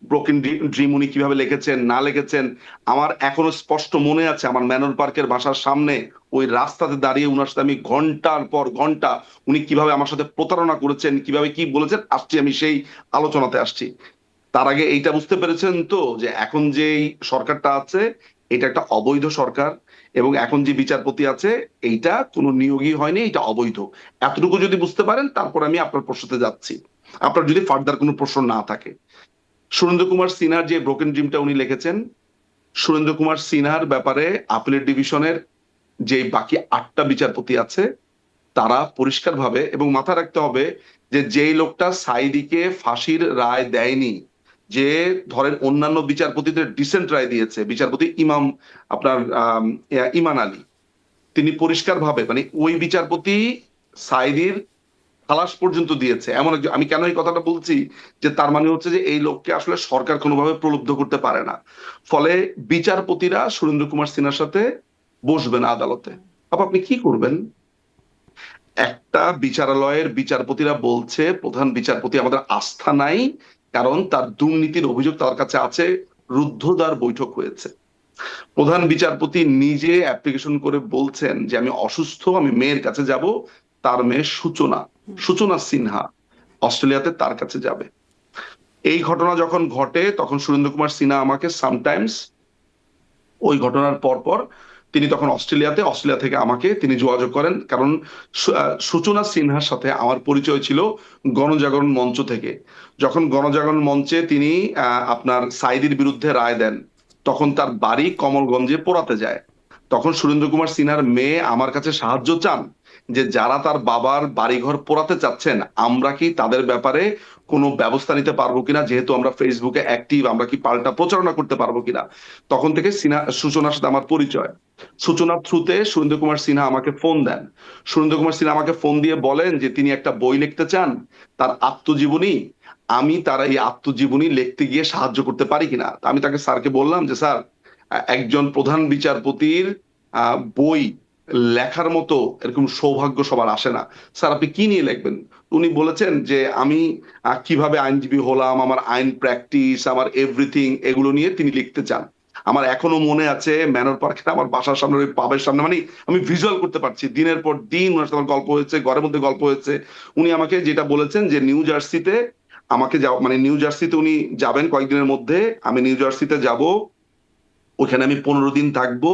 ব্রোকেন ড্রিম উনি কিভাবে লিখেছেন না লিখেছেন। আমার এখনো স্পষ্ট মনে আছে, আমার ম্যানর পার্কের বাসার সামনে ওই রাস্তাতে দাঁড়িয়ে উনার সাথে আমি ঘন্টার পর ঘন্টা, উনি কিভাবে আমার সাথে প্রতারণা করেছেন, কিভাবে কি বলেছেন, আমি সেই আলোচনাতে আসছি। তার আগে এইটা বুঝতে পেরেছেন তো যে এখন যে সরকারটা আছে এটা একটা অবৈধ সরকার, এবং এখন যে বিচারপতি আছে এইটা কোনো নিয়োগই হয়নি, এটা অবৈধ। এতটুকু যদি বুঝতে পারেন তারপর আমি আপনার প্রশ্নতে যাচ্ছি, আপনার যদি ফার্দার কোনো প্রশ্ন না থাকে। সুরেন্দ্র কুমার সিনহার যে ব্রোকেন ড্রিমটা উনি লিখেছেন, সুরেন্দ্র কুমার সিনহার ব্যাপারে আপিলেট ডিভিশনের যে বাকি 8টা বিচারপতি আছে তারা পরিষ্কারভাবে, এবং মাথায় রাখতে হবে যে যেই লোকটা সাইদিকে ফাঁসির রায় দেয়নি, যে ধরেন অন্যান্য বিচারপতিদের ডিসেন্ট রায় দিয়েছে, বিচারপতি আপনার ইমান আলী, তিনি পরিষ্কারভাবে মানে ওই বিচারপতি সাইদির খালাস পর্যন্ত দিয়েছে এমন একজন। আমি কেন এই কথাটা বলছি, যে তার মানে হচ্ছে যে এই লোককে আসলে সরকার কোনোভাবে প্রলুব্ধ করতে পারে না। ফলে বিচারপতিরা সুরেন্দ্র কুমার সিনহার সাথে বসবেন আদালতে। আপনি কি করবেন? একটা বিচারালয়ের বিচারপতিরা বলছে প্রধান বিচারপতি আমাদের আস্থা নাই, কারণ তার দুর্নীতির অভিযোগ তার কাছে আছে, রুদ্ধদ্বার বৈঠক হয়েছে। প্রধান বিচারপতি নিজে অ্যাপ্লিকেশন করে বলছেন যে আমি অসুস্থ, আমি মেয়ের কাছে যাব, তার মেয়ে সূচনা সিনহা অস্ট্রেলিয়াতে তার কাছে যাবে। এই ঘটনা যখন ঘটে তখন সুরেন্দ্র কুমার সিনহা আমাকে সামটাইমস ওই ঘটনার পর তিনি তখন অস্ট্রেলিয়া থেকে আমাকে তিনি যোগাযোগ করেন, কারণ সূচনা সিনহার সাথে আমার পরিচয় ছিল গণজাগরণ মঞ্চ থেকে। যখন গণজাগরণ মঞ্চে তিনি আপনার সাইদির বিরুদ্ধে রায় দেন, তখন তার বাড়ি কমলগঞ্জে পোড়াতে যায়। তখন সুরেন্দ্র কুমার সিনহার মেয়ে আমার কাছে সাহায্য চান যে যারা তার বাবার বাড়িঘর পোড়াতে চাচ্ছেন আমরা কি তাদের ব্যাপারে কোনো ব্যবস্থা নিতে পারবো কিনা, যেহেতু আমরা ফেসবুকে অ্যাক্টিভ, আমরা কি পাল্টা প্রচারণা করতে পারবো কিনা। তখন থেকে সূচনার সাথে আমার পরিচয়। সূচনার থ্রুতে সুরেন্দ্র কুমার সিনহা আমাকে ফোন দেন। সুরেন্দ্র কুমার সিনহা আমাকে ফোন দিয়ে বলেন যে তিনি একটা বই লিখতে চান, তার আত্মজীবনী। আমি তার এই আত্মজীবনী লিখতে গিয়ে সাহায্য করতে পারি কিনা। আমি তাকে স্যারকে বললাম যে স্যার, একজন প্রধান বিচারপতির বই লেখার মতো এরকম সৌভাগ্য সবার আসে না। স্যার আপনি কি নিয়ে লিখবেন? উনি বলেছেন যে আমি কিভাবে আইনজীবী হলাম, আমার আইন প্র্যাকটিস, আমার এভরিথিং, এগুলো নিয়ে তিনি লিখতে চান। আমার এখনো মনে আছে ম্যানর পার্কে আমার বাসার সামনে, ওই পাবের সামনে, মানে আমি ভিজুয়াল করতে পারছি, দিনের পর দিন ওনার সাথে আমার গল্প হয়েছে, ঘরের মধ্যে গল্প হয়েছে। উনি আমাকে যেটা বলেছেন যে নিউ জার্সিতে আমাকে যাও, মানে নিউ জার্সিতে উনি যাবেন কয়েকদিনের মধ্যে, আমি নিউ জার্সিতে যাব, ওখানে আমি 15 দিন থাকবো।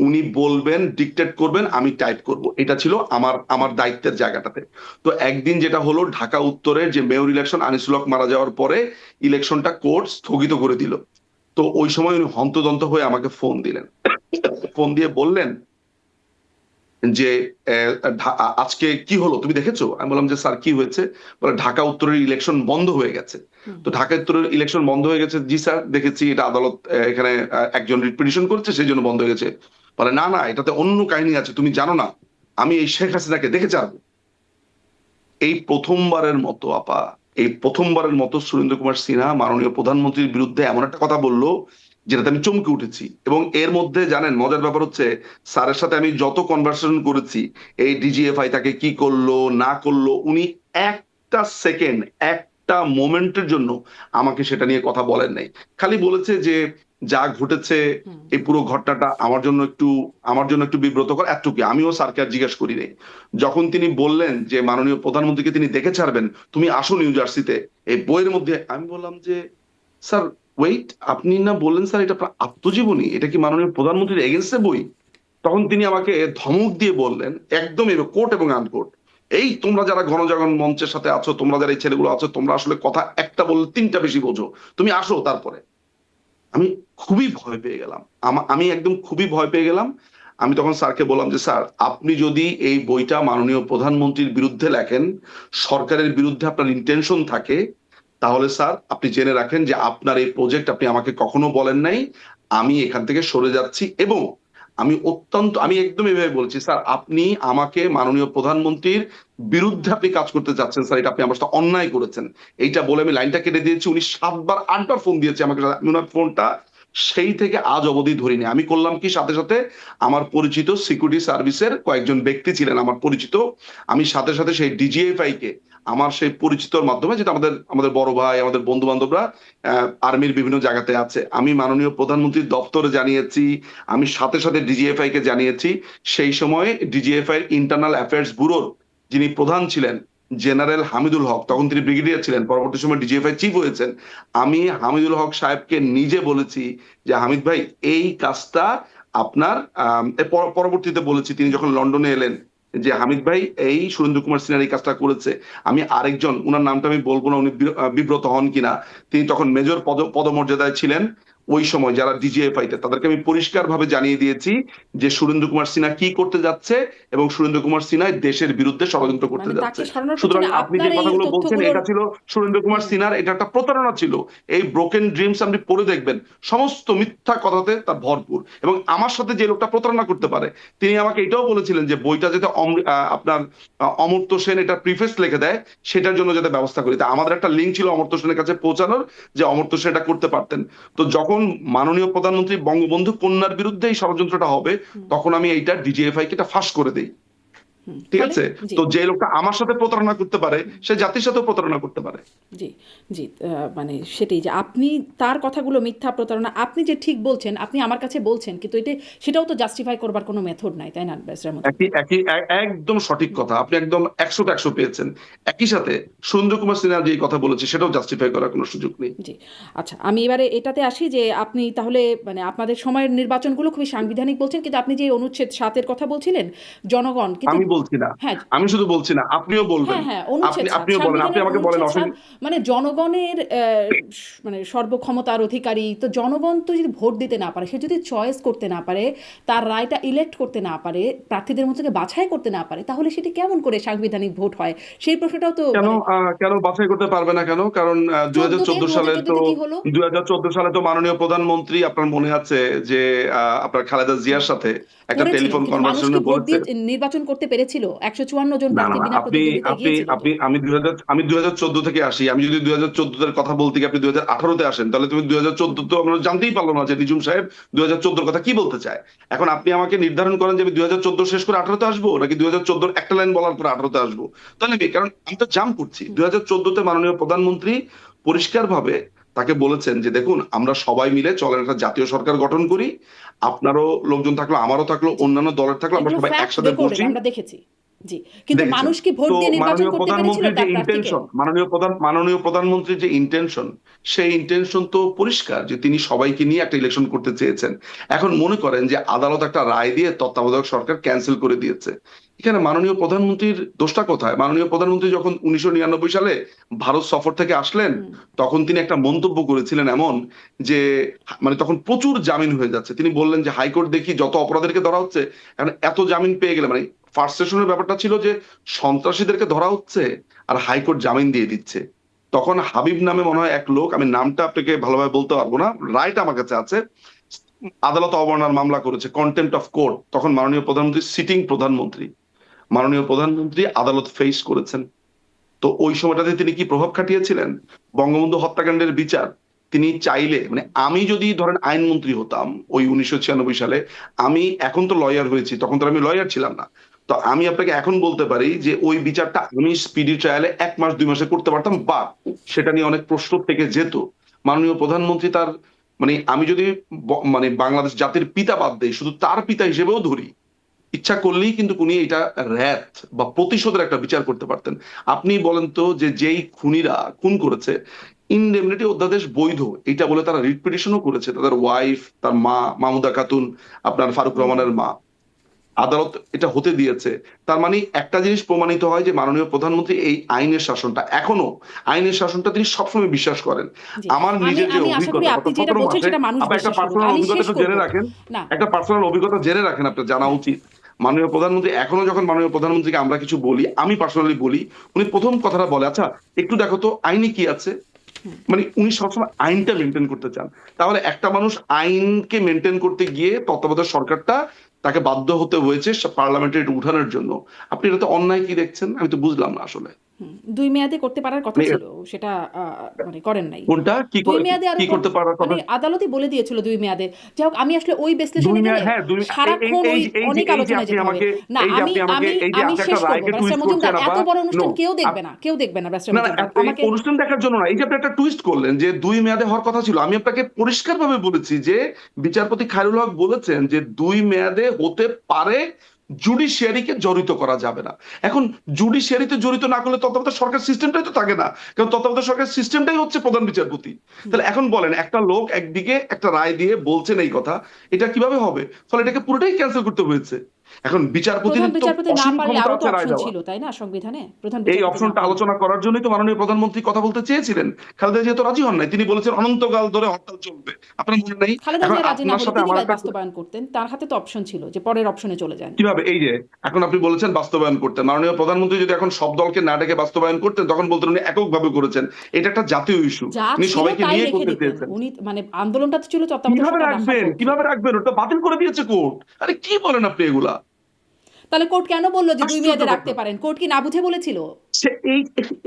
উনি বলবেন, ডিকটেট করবেন, আমি টাইপ করব। এটা ছিল আমার আমার দায়িত্বের জায়গাটাতে। তো একদিন যেটা হলো, ঢাকা উত্তরের যে মেয়র ইলেকশন, আনিসুল হক মারা যাওয়ার পরে ইলেকশনটা কোর্ট স্থগিত করে দিল। তো ওই সময় উনি হন্তদন্ত হয়ে আমাকে ফোন দিলেন। ফোন দিয়ে বললেন যে আজকে কি হলো তুমি দেখেছো? আমি বললাম যে স্যার কি হয়েছে? বলে ঢাকা উত্তরের ইলেকশন বন্ধ হয়ে গেছে। তো ঢাকা উত্তরের ইলেকশন বন্ধ হয়ে গেছে? জি স্যার দেখেছি, এটা আদালত এখানে একজন রিট পিটিশন করেছে, সেই জন্য বন্ধ হয়ে গেছে। বলে না না, এটাতে অন্য কাহিনী আছে, তুমি জানো না, আমি এই শেখ হাসিনাকে দেখে ছাড়বো। এই প্রথমবারের মতো আপা, এই প্রথমবারের মতো সুরেন্দ্র কুমার সিনহা মাননীয় প্রধানমন্ত্রীর বিরুদ্ধে এমন একটা কথা বললো যেটাতে আমি চমকে উঠেছি। এবং এর মধ্যে জানেন মজার ব্যাপার হচ্ছে, স্যারের সাথে আমি যত কনভারসেশন করেছি, এই ডিজিএফআই তাকে কি করলো না করলো, উনি একটা সেকেন্ড, একটা মোমেন্টের জন্য আমাকে সেটা নিয়ে কথা বলেন নাই। খালি বলেছে যে যা ঘটেছে এই পুরো ঘটনাটা আমার জন্য একটু বিব্রতকর, এতটুকু। আমিও স্যারকে আর জিজ্ঞেস করি নাই। যখন তিনি বললেন যে মাননীয় প্রধানমন্ত্রীকে তিনি দেখে ছাড়বেন, তুমি আসো নিউ জার্সিতে এই বইয়ের মধ্যে, আমি বললাম যে স্যার ওয়েট, আপনি না বললেন স্যার এটা আপনার আত্মজীবনী, এটা কি মাননীয় প্রধানমন্ত্রীর এগেনস্টে বই? তখন তিনি আমাকে ধমক দিয়ে বললেন, একদম কোট এবং আনকোট, এই তোমরা যারা গণজাগরণ মঞ্চের সাথে আছো, তোমরা যারা এই ছেলেগুলো আছো, তোমরা আসলে কথা একটা বললে তিনটা বেশি বোঝো, তুমি আসো তারপরে। আমি খুবই ভয় পেয়ে গেলাম, আমি একদম খুবই ভয় পেয়ে গেলাম। আমি তখন স্যারকে বললাম যে স্যার, আপনি যদি এই বইটা মাননীয় প্রধানমন্ত্রীর বিরুদ্ধে লেখেন, সরকারের বিরুদ্ধে আপনার ইন্টেনশন থাকে, তাহলে স্যার আপনি জেনে রাখেন যে আপনার এই প্রজেক্ট আপনি আমাকে কখনো বলেন নাই, আমি এখান থেকে সরে যাচ্ছি। এবং আমি একদম এভাবে বলছি, স্যার আপনি আমাকে মাননীয় প্রধানমন্ত্রীর বিরুদ্ধে আপনি কাজ করতে চাচ্ছেন, স্যার এটা আপনি আমার সাথে অন্যায় করেছেন। এইটা বলে আমি লাইনটা কেটে দিয়েছি। উনি 7বার 8বার ফোন দিয়েছে আমাকে, আমি ওনার ফোনটা সেই থেকে আজ অবধি ধরিনি। আমি করলাম কি, সাথে সাথে আমার পরিচিত সিকিউরিটি সার্ভিসের কয়েকজন ব্যক্তি ছিলেন আমার পরিচিত, আমি সাথে সাথে সেই ডিজিএফআই কে আমার সেই পরিচিতর মাধ্যমে, যেটা আমাদের আমাদের বড় ভাই, আমাদের বন্ধু বান্ধবরা আর্মির বিভিন্ন জায়গাতে আছে, আমি মাননীয় প্রধানমন্ত্রীর দপ্তরে জানিয়েছি, আমি সাথে সাথে ডিজিএফআই কে জানিয়েছি। সেই সময় ডিজিএফআই ইন্টারনাল অ্যাফেয়ার্স ব্যুরোর যিনি প্রধান ছিলেন, জেনারেল হামিদুল হক, তখন তিনি ব্রিগেডিয়ার ছিলেন, পরবর্তী সময় ডিজিএফআই চিফ হয়েছেন, আমি হামিদুল হক সাহেবকে নিজে বলেছি যে হামিদ ভাই এই কাজটা আপনার, পরবর্তীতে বলেছি তিনি যখন লন্ডনে এলেন, যে হামিদ ভাই এই সুরেন্দ্র কুমার সিনহার এই কাজটা করেছে। আমি আরেকজন, উনার নামটা আমি বলবো না, উনি বিব্রত হন কিনা, তিনি তখন মেজর পদমর্যাদায় ছিলেন ওই সময়, যারা ডিজিএফআই তে, তাদেরকে আমি পরিষ্কার ভাবে জানিয়ে দিয়েছি যে সুরেন্দ্র কুমার সিনহা কি করতে যাচ্ছে, এবং সুরেন্দ্র কুমার সিনহা দেশের বিরুদ্ধে ষড়যন্ত্র করতে মানে যাচ্ছে। তাকে সরানোর সুতরাং পেছনে আপনি যে আপনার এই কথাগুলো বলছেন, তথ্যগুলোর এটা ছিল সুরেন্দ্র কুমার সিনহার, এটা একটা প্রতারণা ছিল। এই ব্রোকেন ড্রিমস আপনি পড়ে দেখবেন, সমস্ত মিথ্যা কথাতে তার ভরপুর। এবং আমার সাথে যে লোকটা প্রতারণা করতে পারে, তিনি আমাকে এটাও বলেছিলেন যে বইটা যাতে আপনার অমর্ত্য সেন এটা প্রিফেস লিখে দেয়, সেটার জন্য যাতে ব্যবস্থা করি। তা আমাদের একটা লিঙ্ক ছিল অমর্ত্য সেনের কাছে পৌঁছানোর, যে অমর্ত্য সেন এটা করতে পারতেন। তো যখন মাননীয় প্রধানমন্ত্রী বঙ্গবন্ধু কন্যার বিরুদ্ধে এই ষড়যন্ত্রটা হবে, তখন আমি এইটা ডিজিএফআই কে এটা ফাঁস করে দেই। ঠিক ফলে আছে? জি তো যে লোকটা আমার সাথে প্রতারণা করতে পারে, সে জাতির সাথেও প্রতারণা করতে পারে। জি জি মানে সেটাই, যে আপনি তার কথাগুলো মিথ্যা প্রতারণা, আপনি যে ঠিক বলছেন, আপনি আমার কাছে বলছেন, কিন্তু সেটাও তো জাস্টিফাই করবার কোনো মেথড নাই, তাই না ব্যারিস্টার মজুমদার? একই একই একদম সঠিক কথা, আপনি একদম 100তে 100 পেয়েছেন। একই সাথে সুরেন্দ্র কুমার সিনহা যে কথা বলেছে, সেটাও জাস্টিফাই করার কোনো সুযোগ নেই। জি আচ্ছা, আমি এবারে এটাতে আসি যে আপনি তাহলে মানে আপনাদের সময়ের নির্বাচনগুলো খুবই সাংবিধানিক বলছেন, কিন্তু আপনি যে অনুচ্ছেদ 7-এর কথা বলছিলেন, জনগণ কিন্তু আমি বলছি না, হ্যাঁ আপনিও বলবেন। হ্যাঁ অনুচ্ছেদ ছাড়, আপনিও বলেন, আপনি সাংবিধানিক আমাকে বলেন অনুচ্ছেদ ছাড়, অসংখ্য। মানে জনগণের মানে সর্বক্ষমতার অধিকারী তো, জনগণ তো যদি ভোট দিতে না পারে, সে যদি চয়েস করতে না পারে, তার রায়টা ইলেক্ট করতে না পারে, প্রার্থীদের মধ্যে থেকে বাছাই করতে না পারে, তাহলে সেটি কেমন করে সাংবিধানিক ভোট হয়? সেই প্রশ্নটাও তো কেন মানে কেন বাছাই করতে পারবে না কেন? কারণ 2014-তে কি হলো? 2014 সালে তো মাননীয় প্রধানমন্ত্রী, আপনার মনে আছে যে আপনার খালেদা জিয়ার সাথে একটা করেছিলেন, টেলিফোন কিন্তু মানুষ কি কনভারসেশনে ভোট বলেছে। দিয়ে নির্বাচন করতে পেরেছিল? 154 জন না, প্রার্থী না, বিনা আপনি প্রতিদ্বন্দ্বিতায় আপনি গিয়েছিল তো। আপনি আমি 2014 থেকে আসি। আমি যদি 2014 এর কথা বলতে গিয়ে আপনি 2018-তে আসেন, তাহলে তুমি 2014 তো আমরা জানতেই পারলো না যে নিঝুম সাহেব 2014 কথা কি বলতে চায়। এখন আপনি আমাকে নির্ধারণ করেন যে আমি 2014 শেষ করে 18-তে আসবো, নাকি 2014 একটা লাইন বলার পর 18-তে আসবো। তাহলে কারণ আমি তো জাম্প করছি। 2014-তে মাননীয় প্রধানমন্ত্রী পরিষ্কারভাবে তাকে বলেছেন যে দেখুন, আমরা সবাই মিলে চলেন একটা জাতীয় সরকার গঠন করি, আপনারও লোকজন থাকলো, আমারও থাকলো, জি, অন্যান্য দলের থাকলো, আমরা এগুলো সবাই ফ্যাক্ট একসাথে রেকর্ডেড, বসি। আমরা দেখেছি। জি, কিন্তু দেখেছেন? মানুষ কি ভোট তো দিয়ে নির্বাচন করতে পেরেছিল তার প্রার্থীকে? মাননীয় প্রধানমন্ত্রীর যে ইন্টেনশন, সেই ইন্টেনশন তো পরিষ্কার যে তিনি সবাইকে নিয়ে একটা ইলেকশন করতে চেয়েছেন। এখন মনে করেন যে আদালত একটা রায় দিয়ে তত্ত্বাবধায়ক সরকার ক্যান্সেল করে দিয়েছে, এখানে মাননীয় প্রধানমন্ত্রীর দোষটা কোথায়? মাননীয় প্রধানমন্ত্রী যখন 1999 সালে ভারত সফর থেকে আসলেন, হুম, তখন তিনি একটা মন্তব্য করেছিলেন এমন যে, মানে তখন প্রচুর জামিন হয়ে যাচ্ছে, তিনি বললেন যে হাইকোর্ট দেখি যত অপরাধীকে ধরা হচ্ছে, এখন এত জামিন পেয়ে গেলে, মানে ফার্স্ট সেশনের ব্যাপারটা ছিল যে সন্ত্রাসীদেরকে ধরা হচ্ছে আর হাইকোর্ট জামিন দিয়ে দিচ্ছে। তখন হাবিব নামে মনে হয় এক লোক, আমি নামটা আপনাকে ভালোভাবে বলতে পারবো না, রাইট আমার কাছে আছে, আদালত অবমাননার মামলা করেছে, কন্টেম্পট অফ কোর্ট। তখন মাননীয় প্রধানমন্ত্রী সিটিং প্রধানমন্ত্রী, মাননীয় প্রধানমন্ত্রী আদালত ফেস করেছেন। তো ওই সময়টাতে তিনি কি প্রভাব খাটিয়েছিলেন? বঙ্গবন্ধু হত্যাকাণ্ডের বিচার তিনি চাইলে, মানে আমি যদি ধরেন আইনমন্ত্রী হতাম ওই 1996 সালে, আমি এখন তো লয়ার হয়েছি, তখন তো আমি লয়ার ছিলাম না, তো আমি আপনাকে এখন বলতে পারি যে ওই বিচারটা আমি স্পিডি ট্রায়ালে 1 মাস 2 মাসে করতে পারতাম, বা সেটা নিয়ে অনেক প্রশ্ন থেকে যেত। মাননীয় প্রধানমন্ত্রী তার, মানে আমি যদি মানে বাংলাদেশ জাতির পিতা বাদ দেই, শুধু তার পিতা হিসেবেও ধরি, ইচ্ছা করলেই কিন্তু উনি এটা র‍্যাত বা প্রতিশোধের একটা বিচার করতে পারতেন। আপনি বলেন তো যে যেই খুনিরা খুন করেছে, ইনডেমনিটি অধ্যাদেশ বৈধ এটা বলে তারা রিট পিটিশনও করেছে, তাদের ওয়াইফ, তার মা মাহমুদা খাতুন, আপনার ফারুক হুম, রহমানের মা, আদালত এটা হতে দিয়েছে। তার মানে একটা জিনিস প্রমাণিত হয় যে মাননীয় প্রধানমন্ত্রী এই আইনের শাসনটা, এখনো আইনের শাসনটা তিনি সবসময় বিশ্বাস করেন। জি। আমার আমি নিজের যে আমি আশা করি অভিজ্ঞতা গত আপনি যেটা 17 বলছেন মাসে, সেটা মানুষ আপনার একটা বিশ্বাস করুক। পার্সোনাল আমি শেষ অভিজ্ঞতা করব। জেনে রাখেন, না, একটা পার্সোনাল অভিজ্ঞতা জেনে রাখেন, আপনার জানা হ্যাঁ, উচিত। মাননীয় প্রধানমন্ত্রী এখনো যখন মাননীয় প্রধানমন্ত্রীকে আমরা কিছু বলি, আমি পার্সোনালি বলি, উনি প্রথম কথাটা বলে, আচ্ছা একটু দেখো তো আইনে কি আছে। হুম। মানে উনি সবসময় আইনটা মেনটেন করতে চান। তাহলে একটা মানুষ আইনকে মেনটেন করতে গিয়ে তত্ত্বাবধায়ক সরকারটা তাকে বাধ্য হতে হয়েছে পার্লামেন্টে এটা উঠানোর জন্য। আপনি এটাতে অন্যায় কি দেখছেন? আমি তো বুঝলাম না আসলে। 2 মেয়াদে করতে পারার কথা মানে ছিল। সেটা মানে করেন নাই। কোনটা 2 মেয়াদে আরো কি করতে পারার কথা? মানে আদালতই বলে দিয়েছিল 2 মেয়াদে। যাই হোক, আমি আসলে ওই দুই বিশ্লেষণে গেলে মেয়াদ, হ্যাঁ, সারাক্ষণ ওই অনেক এই যে আলোচনায় আপনি যেতে হবে। আমাকে, না, এই যে আমি আপনি আমাকে, আমি এই যে আমি আপনি শেষ একটা করব। রায়কে ব্যারিস্টার টুইস্ট করছেন মজুমদার, এত আবার। বড় নো, অনুষ্ঠান কেউ দেখবে না। কেউ দেখবে না ব্যারিস্টার না, না, মজুমদার। এই আমাকে অনুষ্ঠান দেখার জন্য না, এই যে আপনি একটা টুইস্ট করলেন যে 2 মেয়াদে হওয়ার কথা ছিল, আমি আপনাকে পরিষ্কারভাবে বলেছি যে বিচারপতি খায়রুল হক বলেছেন যে 2 মেয়াদে হতে পারে, জুডিশিয়ারিকে জড়িত করা যাবে না। এখন জুডিশিয়ারিতে জড়িত না করলে তত্ত্বাবধায়ক সরকার সিস্টেমটাই তো থাকে না, কারণ তত্ত্বাবধায়ক সরকার সিস্টেমটাই হচ্ছে প্রধান বিচারপতি। তাহলে এখন বলেন, একটা লোক একদিকে একটা রায় দিয়ে বলছেন এই কথা, এটা কিভাবে হবে? ফলে এটাকে পুরোটাই ক্যান্সেল করতে হয়েছে। এখন বিচারপতির প্রধান তো বিচারপতি না অসীম পারলে ক্ষমতা আরো তো আছে রায় অপশন দেওয়া। ছিল, তাই না সংবিধানে? প্রধান এই বিচারপতি না অপশনটা পারলে। আলোচনা করার জন্যই তো মাননীয় প্রধানমন্ত্রী কথা বলতে চেয়েছিলেন। খালেদা জিয়া তো রাজি হন নাই, তিনি বলেছেন অনন্তকাল ধরে হরতাল চলবে, আপনার মনে নেই? খালেদা এখন জিয়া রাজি না আপনার হলে সাথে তিনি আমার একটা, বাস্তবায়ন করতেন। তার হাতে তো অপশন ছিল যে পরের অপশনে চলে যান। কিভাবে, এই যে এখন আপনি বলেছেন বাস্তবায়ন করতে, মাননীয় প্রধানমন্ত্রী যদি এখন সব দলকে না ডেকে বাস্তবায়ন করতেন, তখন বলতেন উনি এককভাবে করেছেন। এটা একটা জাতীয় ইস্যু, যা উনি ছিল সবাইকে তাই নিয়ে রেখে করতে দিতেন চেয়েছেন। উনি, মানে আন্দোলনটা তো ছিল তত্ত্বাবধায়ক কিভাবে সরকার রাখার রাখবেন, পক্ষে। কিভাবে রাখবেন? ওটা বাতিল করে দিয়েছে কোর্ট। আরে কি বলেন আপনি এগুলা? তাহলে কোর্ট কেন বললো যে 2 আশ্চর্য মেয়াদে রাখতে কথা। পারেন? কোর্ট কি না বুঝে বলেছিল? সে এই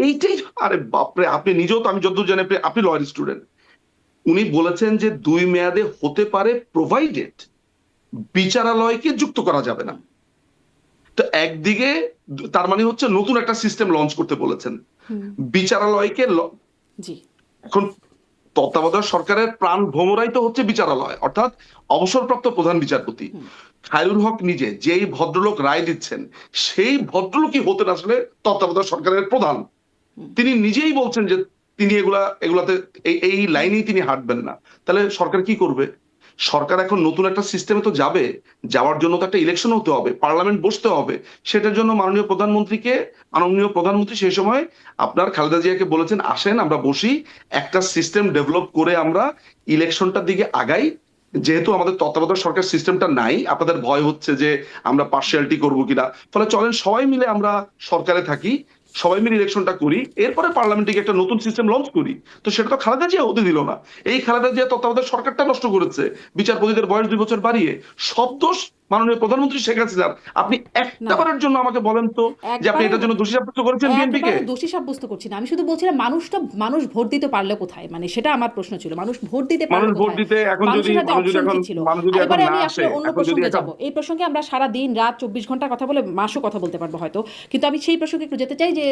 এইটাই, আরে বাপরে, আপনি নিজেও তো, আমি যতদূর জানি আপনি লয়ার স্টুডেন্ট, উনি বলেছেন যে 2 মেয়াদে হতে পারে, প্রোভাইডেড বিচারালয়কে যুক্ত করা যাবে না। তো একদিকে তার মানে হচ্ছে নতুন একটা সিস্টেম লঞ্চ করতে বলেছেন হুম, বিচারালয়কে। জি, এখন তত্ত্বাবধায়ক সরকারের প্রাণ ভ্রমরাই তো হচ্ছে বিচারালয়, অর্থাৎ অবসরপ্রাপ্ত প্রধান বিচারপতি হুম, খায়রুল হক নিজে, যেই ভদ্রলোক রায় দিচ্ছেন, সেই ভদ্রলোকই হতেন আসলে তত্ত্বাবধায়ক সরকারের প্রধান। হুম। তিনি নিজেই বলছেন যে তিনি এগুলাতে এই লাইনেই তিনি হাঁটবেন না। তাহলে সরকার কি করবে? সরকার এখন নতুন একটা সিস্টেমে তো যাবে, যাওয়ার জন্য তো একটা ইলেকশন হতে হবে, পার্লামেন্ট বসতে হবে। সেটার জন্য মাননীয় প্রধানমন্ত্রী সেই সময় আপনার খালেদা জিয়াকে বলেছেন, আসেন আমরা বসি, একটা সিস্টেম ডেভেলপ করে আমরা ইলেকশনটার দিকে আগাই। যেহেতু আমাদের তত্ত্বাবধায়ক সরকার সিস্টেমটা নাই, আপনাদের ভয় হচ্ছে যে আমরা পার্সিয়ালিটি করবো কিনা, ফলে চলেন সবাই মিলে আমরা সরকারে থাকি, সবাই মিলে ইলেকশনটা করি, এরপরে পার্লামেন্টে গিয়ে একটা নতুন সিস্টেম লঞ্চ করি। তো সেটা তো খালেদা জিয়া হতে দিল না। এই খালেদা জিয়া তত্ত্বাবধায়ক সরকারটা নষ্ট করেছে, বিচারপতিদের বয়স 2 বছর বাড়িয়ে। সব দোষ মাননীয় প্রধানমন্ত্রী শেখ হাসিনার। আপনি না, একটা বারের জন্য আমাকে বলেন তো যে আপনি একবারও এটার জন্য দোষী সাব্যস্ত করেছেন বিএনপিকে? একবারও দোষী সাব্যস্ত করছি না, আমি শুধু বলছিলাম মানুষ ভোট দিতে পারলো কোথায়, মানে সেটা আমার প্রশ্ন ছিল, মানুষ ভোট দিতে মানুষ পারলো ভোট কোথায়, দিতে এখন যদি মানুষের হাতে মানুষ যদি অপশন এখন কি ছিল। মানুষ যদি আর এখন এবারে না আমি আসে, আসলে অন্য এখন যদি প্রসঙ্গে একটা যাব, এই প্রসঙ্গে আমরা সারা দিন রাত 24 ঘন্টা কথা বলে মাসও কথা বলতে পারবো হয়তো, কিন্তু আমি সেই প্রসঙ্গে একটু যেতে চাই যে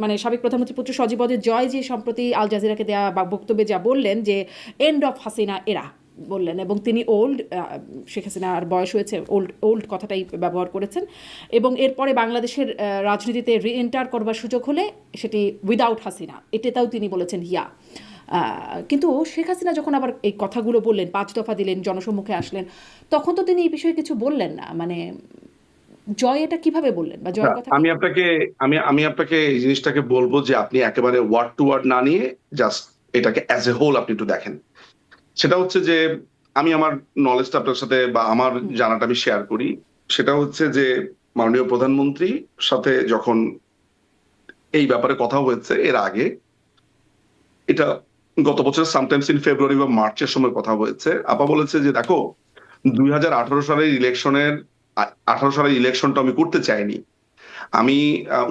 মানে সাবেক প্রধানমন্ত্রী পুত্র সজীবদের জয় যে সম্প্রতি আল জাজিরাকে দেওয়া বা বক্তব্যে যা বললেন যে এন্ড অফ হাসিনা এরা বললেন, এবং তিনি শেখ হাসিনার বয়স হয়েছে, ওল্ড কথাটাই ব্যবহার করেছেন, এবং এরপরে বাংলাদেশের রাজনীতিতে রিএন্টার করবার সুযোগ হলে সেটি উইদাউট হাসিনা, এটাতেও তিনি বলেছেন হিয়া। কিন্তু শেখ হাসিনা যখন আবার এই কথাগুলো বললেন, 5 দফা দিলেন, জনসম্মুখে আসলেন, তখন তো তিনি এই বিষয়ে কিছু বললেন না। মানে জয় এটা কিভাবে বললেন, বা জয়ের কথা আমি আপনাকে আমি আপনাকে এই জিনিসটাকে বলবো যে আপনি একেবারে ওয়ার্ড টু ওয়ার্ড না নিয়ে জাস্ট এটাকে অ্যাজ এ হোল আপনি একটু দেখেন। সেটা হচ্ছে যে আমি আমার নলেজটা আপনার সাথে বা আমার জানাটা আমি শেয়ার করি। সেটা হচ্ছে যে মাননীয় প্রধানমন্ত্রী সাথে যখন এই ব্যাপারে কথা হয়েছে এর আগে, এটা গত বছর সামটাইমস ইন ফেব্রুয়ারি বা মার্চের সময় কথা হয়েছে, আপা বলেছে যে দেখো 2018 সালের ইলেকশনের 18 সালের ইলেকশনটা আমি করতে চাইনি। আমি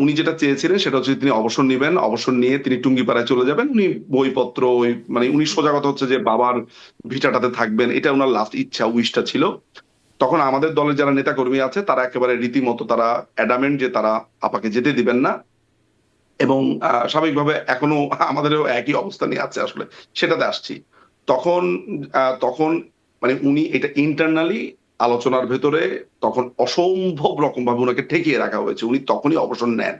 উনি যেটা চেয়েছিলেন সেটা হচ্ছে তিনি অবসর নিবেন, অবসর নিয়ে তিনি টুঙ্গিপাড়ায় চলে যাবেন, উনি বইপত্র মানে উনি সোজা কথা হচ্ছে যে বাবার ভিটাটাতে থাকবেন, এটা ওনার লাস্ট ইচ্ছা, উইশটা ছিল। তখন আমাদের দলের যারা নেতা কর্মী আছে তারা একেবারে রীতিমতো তারা অ্যাডামেন্ট যে তারা আপাকে যেতে দিবেন না, এবং স্বাভাবিকভাবে এখনো আমাদেরও একই অবস্থা নিয়ে আছে আসলে, সেটাতে আসছি। তখন তখন মানে উনি এটা ইন্টারনালি আলোচনার ভেতরে তখন অসম্ভব রকম ভাবে ওনাকে ঠেকিয়ে রাখা হয়েছে, উনি তখনই অবসর নেন।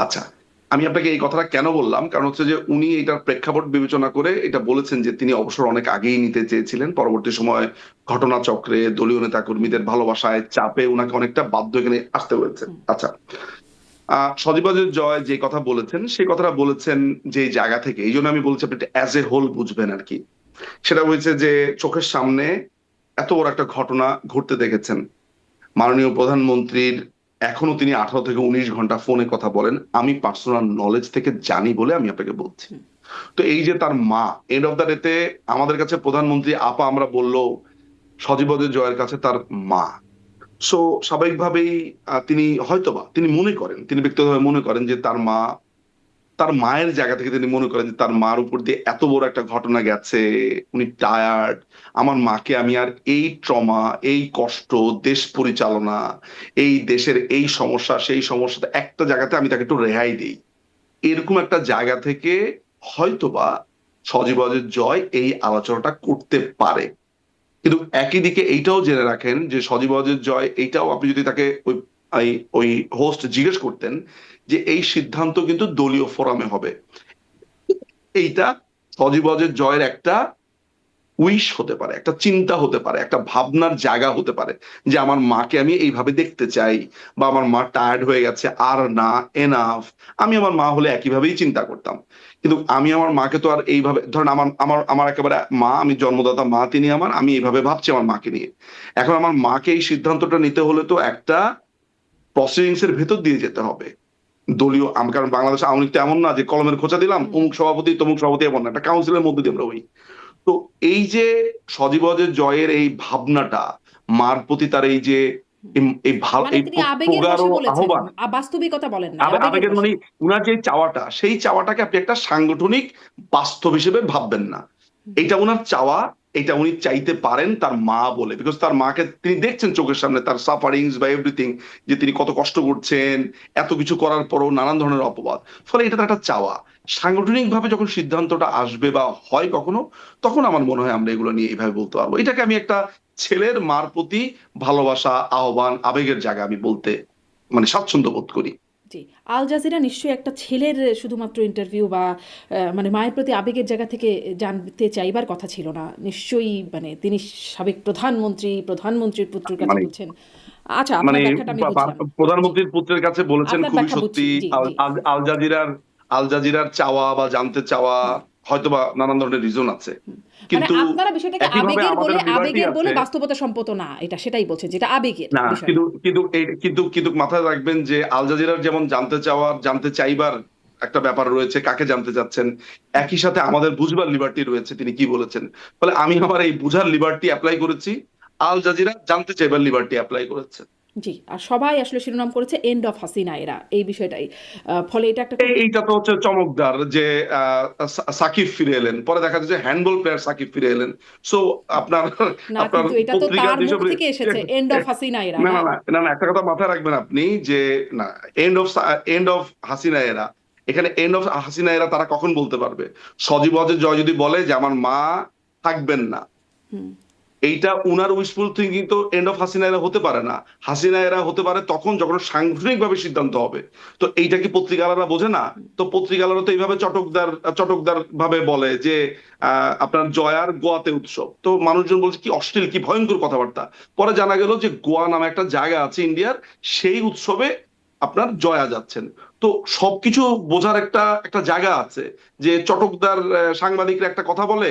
আচ্ছা, আমি আপনাকে এই কথাটা কেন বললাম, কারণ হচ্ছে যে উনি এটার প্রেক্ষাপট বিবেচনা করে এটা বলেছেন যে তিনি অবসর অনেক আগেই নিতে চেয়েছিলেন, পরবর্তী সময় ঘটনাচক্রে দলীয় নেতা কর্মীদের ভালোবাসায় চাপে উনাকে অনেকটা বাধ্য এখানে আসতে হয়েছে। আচ্ছা, সজীবদের জয় যে কথা বলেছেন সেই কথাটা বলেছেন যে জায়গা থেকে, এই জন্য আমি বলছি আপনি অ্যাজ এ হোল বুঝবেন আর কি। সেটা হয়েছে যে চোখের সামনে এত বড় একটা ঘটনা ঘটতে দেখেছেন, মাননীয় প্রধানমন্ত্রীর এখনো তিনি 18 থেকে 19 ঘন্টা ফোনে কথা বলেন, আমি পার্সোনাল নলেজ থেকে জানি বলে আমি আপনাকে বলছি। তো এই যে তার মা, এন্ড অফ দ্য ডেতে আমাদের কাছে প্রধানমন্ত্রী আপা আমরা বললো, সজীবদের জয়ের কাছে তার মা। সো স্বাভাবিকভাবেই তিনি হয়তোবা তিনি মনে করেন, তিনি ব্যক্তিগতভাবে মনে করেন যে তার মা, তার মায়ের জায়গা থেকে তিনি মনে করেন যে তার মার উপর দিয়ে এত বড় একটা ঘটনা গেছে, উনি টায়ার্ড, আমার মাকে আমি আর এই ট্রমা, এই কষ্ট, দেশ পরিচালনা, এই দেশের এই সমস্যা সেই সমস্যাতে একটা জায়গাতে আমি তাকে একটু রেহাই দিই, এরকম একটা জায়গা থেকে হয়তোবা সজীবদের জয় এই আলোচনাটা করতে পারে। কিন্তু একই দিকে এইটাও জেনে রাখেন যে সজীবদের জয় এইটাও আপনি যদি তাকে ওই ওই হোস্ট জিজ্ঞেস করতেন যে এই সিদ্ধান্ত কিন্তু দলীয় ফোরামে হবে, এইটা সজীবদের জয়ের একটা উইশ হতে পারে, একটা চিন্তা হতে পারে, একটা ভাবনার জায়গা হতে পারে যে আমার মাকে আমি এইভাবে দেখতে চাই, বা আমার মা টায়ার্ড হয়ে গেছে আর না, এনাফ। আমি আমার মা হলে একইভাবেই চিন্তা করতাম, কিন্তু আমি আমার মাকে তো আর এইভাবে ধরেন আমার আমার আমার একেবারে মা, আমি জন্মদাতা মা তিনি আমার, আমি এইভাবে ভাবছি আমার মাকে নিয়ে। এখন আমার মাকে এই সিদ্ধান্তটা নিতে হলে তো একটা প্রসিডিংস এর ভেতর দিয়ে যেতে হবে দলীয় কারণ বাংলাদেশ আওয়ামী লীগ তো এমন না যে কলমের খোঁচা দিলাম অমুক সভাপতি তমুক সভাপতি, এমন না, একটা কাউন্সিলের মধ্যে দিয়ে আমরা হই। তো এই যে সজীবদের জয়ের এই ভাবনাটা, মার প্রতি তার এই যে এই মানে এই তিনি আবেগের প্রগাঢ় বশে বলেছেন, আহ্বান, বাস্তবিকতা বলেন নাই, আবেগের আবেগের বশে। মানে উনার যে চাওয়াটা, সেই চাওয়াটাকে আপনি একটা সাংগঠনিক বাস্তব হিসেবে ভাববেন না। এটা উনার চাওয়া, এটা উনি চাইতে পারেন তার মা বলে, বিকজ তার মাকে তিনি দেখছেন চোখের সামনে, তার সাফারিংস বা এভরিথিং, যে তিনি কত কষ্ট করছেন, এত কিছু করার পরও নানান ধরনের অপবাদ। ফলে এটা একটা চাওয়া, সাংগঠনিক ভাবে যখন সিদ্ধান্তটা আসবে বা হয় কখনো, তখন আমার মনে হয় আমরা এগুলো নিয়ে এইভাবে বলতে পারবো। এটাকে আমি একটা ছেলের মার প্রতি ভালোবাসা, আহ্বান, আবেগের জায়গা আমি বলতে মানে স্বাচ্ছন্দ্য বোধ করি। জি, আল জাজিরা নিশ্চয়ই একটা ছেলের শুধুমাত্র ইন্টারভিউ বা মানে মায়ের প্রতি আবেগের জায়গা থেকে জানতে চাইবার কথা ছিল না নিশ্চয়ই। মানে তিনি সাবেক প্রধানমন্ত্রীর পুত্রের কাছে মানে বলছেন। আচ্ছা, আপনার ব্যাখ্যাটা আমি বুঝলাম। জি, প্রধানমন্ত্রীর পুত্রের কাছে বলেছেন আপনার খুবই ব্যাখ্যা বুঝছি। সত্যি। জি, আল জি, আল- আল জাজিরার আল জাজিরার চাওয়া বা জানতে চাওয়া হয়তোবা নানান ধরনের রিজন আছে, মানে কিন্তু আপনারা বিষয়টাকে একইভাবে আমাদের লিবার্টি আবেগের বলে আছে। বাস্তবতা সম্মত না, এটা সেটাই বলছেন, যেটা আবেগের না, বিষয় কিন্তু না। কিন্তু কিন্তু মাথায় রাখবেন যে আল জাজিরার যেমন জানতে চাওয়ার জানতে চাইবার একটা ব্যাপার রয়েছে, কাকে জানতে চাচ্ছেন, একই সাথে আমাদের বুঝবার লিবার্টি রয়েছে তিনি কি বলেছেন। ফলে আমি আমার এই বুঝার লিবার্টি অ্যাপ্লাই করেছি, আল জাজিরা জানতে চাইবার লিবার্টি অ্যাপ্লাই করেছে। জি, আর সবাই আসলে শিরোনাম করেছে এন্ড অফ হাসিনা এরা, এই বিষয়টাই। ফলে এটা একটা খুব এইটা তো হচ্ছে চমকদার যে সাকিব ফিরে এলেন, পরে দেখা যাচ্ছে হ্যান্ডবল প্লেয়ার সাকিব ফিরে এলেন। সো আপনার না, আপনার কিন্তু এটা তো পত্রিকা তার মুখ যেসব থেকে এসেছে, এন্ড অফ হাসিনা এরা, না না? না না না না, একটা কথা মাথায় রাখবেন আপনি যে না, এন্ড অফ হাসিনা এরা, এখানে এন্ড অফ হাসিনা এরা তারা কখন বলতে পারবে? সজীব ওয়াজেদ জয় যদি বলে যে আমার মা থাকবেন না, হুম। এইটা উনার উইশফুল থিঙ্কিং তো এন্ড অফ হাসিনা এরা হতে পারে না। হাসিনা এরা হতে পারে তখন যখন সাংগঠনিকভাবে সিদ্ধান্ত হবে। তো এইটা কি পত্রিকালারা বোঝে না? তো পত্রিকালারা তো এইভাবে চটকদার ভাবে বলে যে আপনার জয়ার গোয়াতে উৎসব, তো মানুষজন বলছে কি অশ্লীল, কি ভয়ঙ্কর কথাবার্তা। পরে জানা গেল যে গোয়া নামে একটা জায়গা আছে ইন্ডিয়ার, সেই উৎসবে আপনার জয়া যাচ্ছেন। তো সবকিছু বোঝার একটা একটা জায়গা আছে, যে চটকদার সাংবাদিকরা একটা কথা বলে,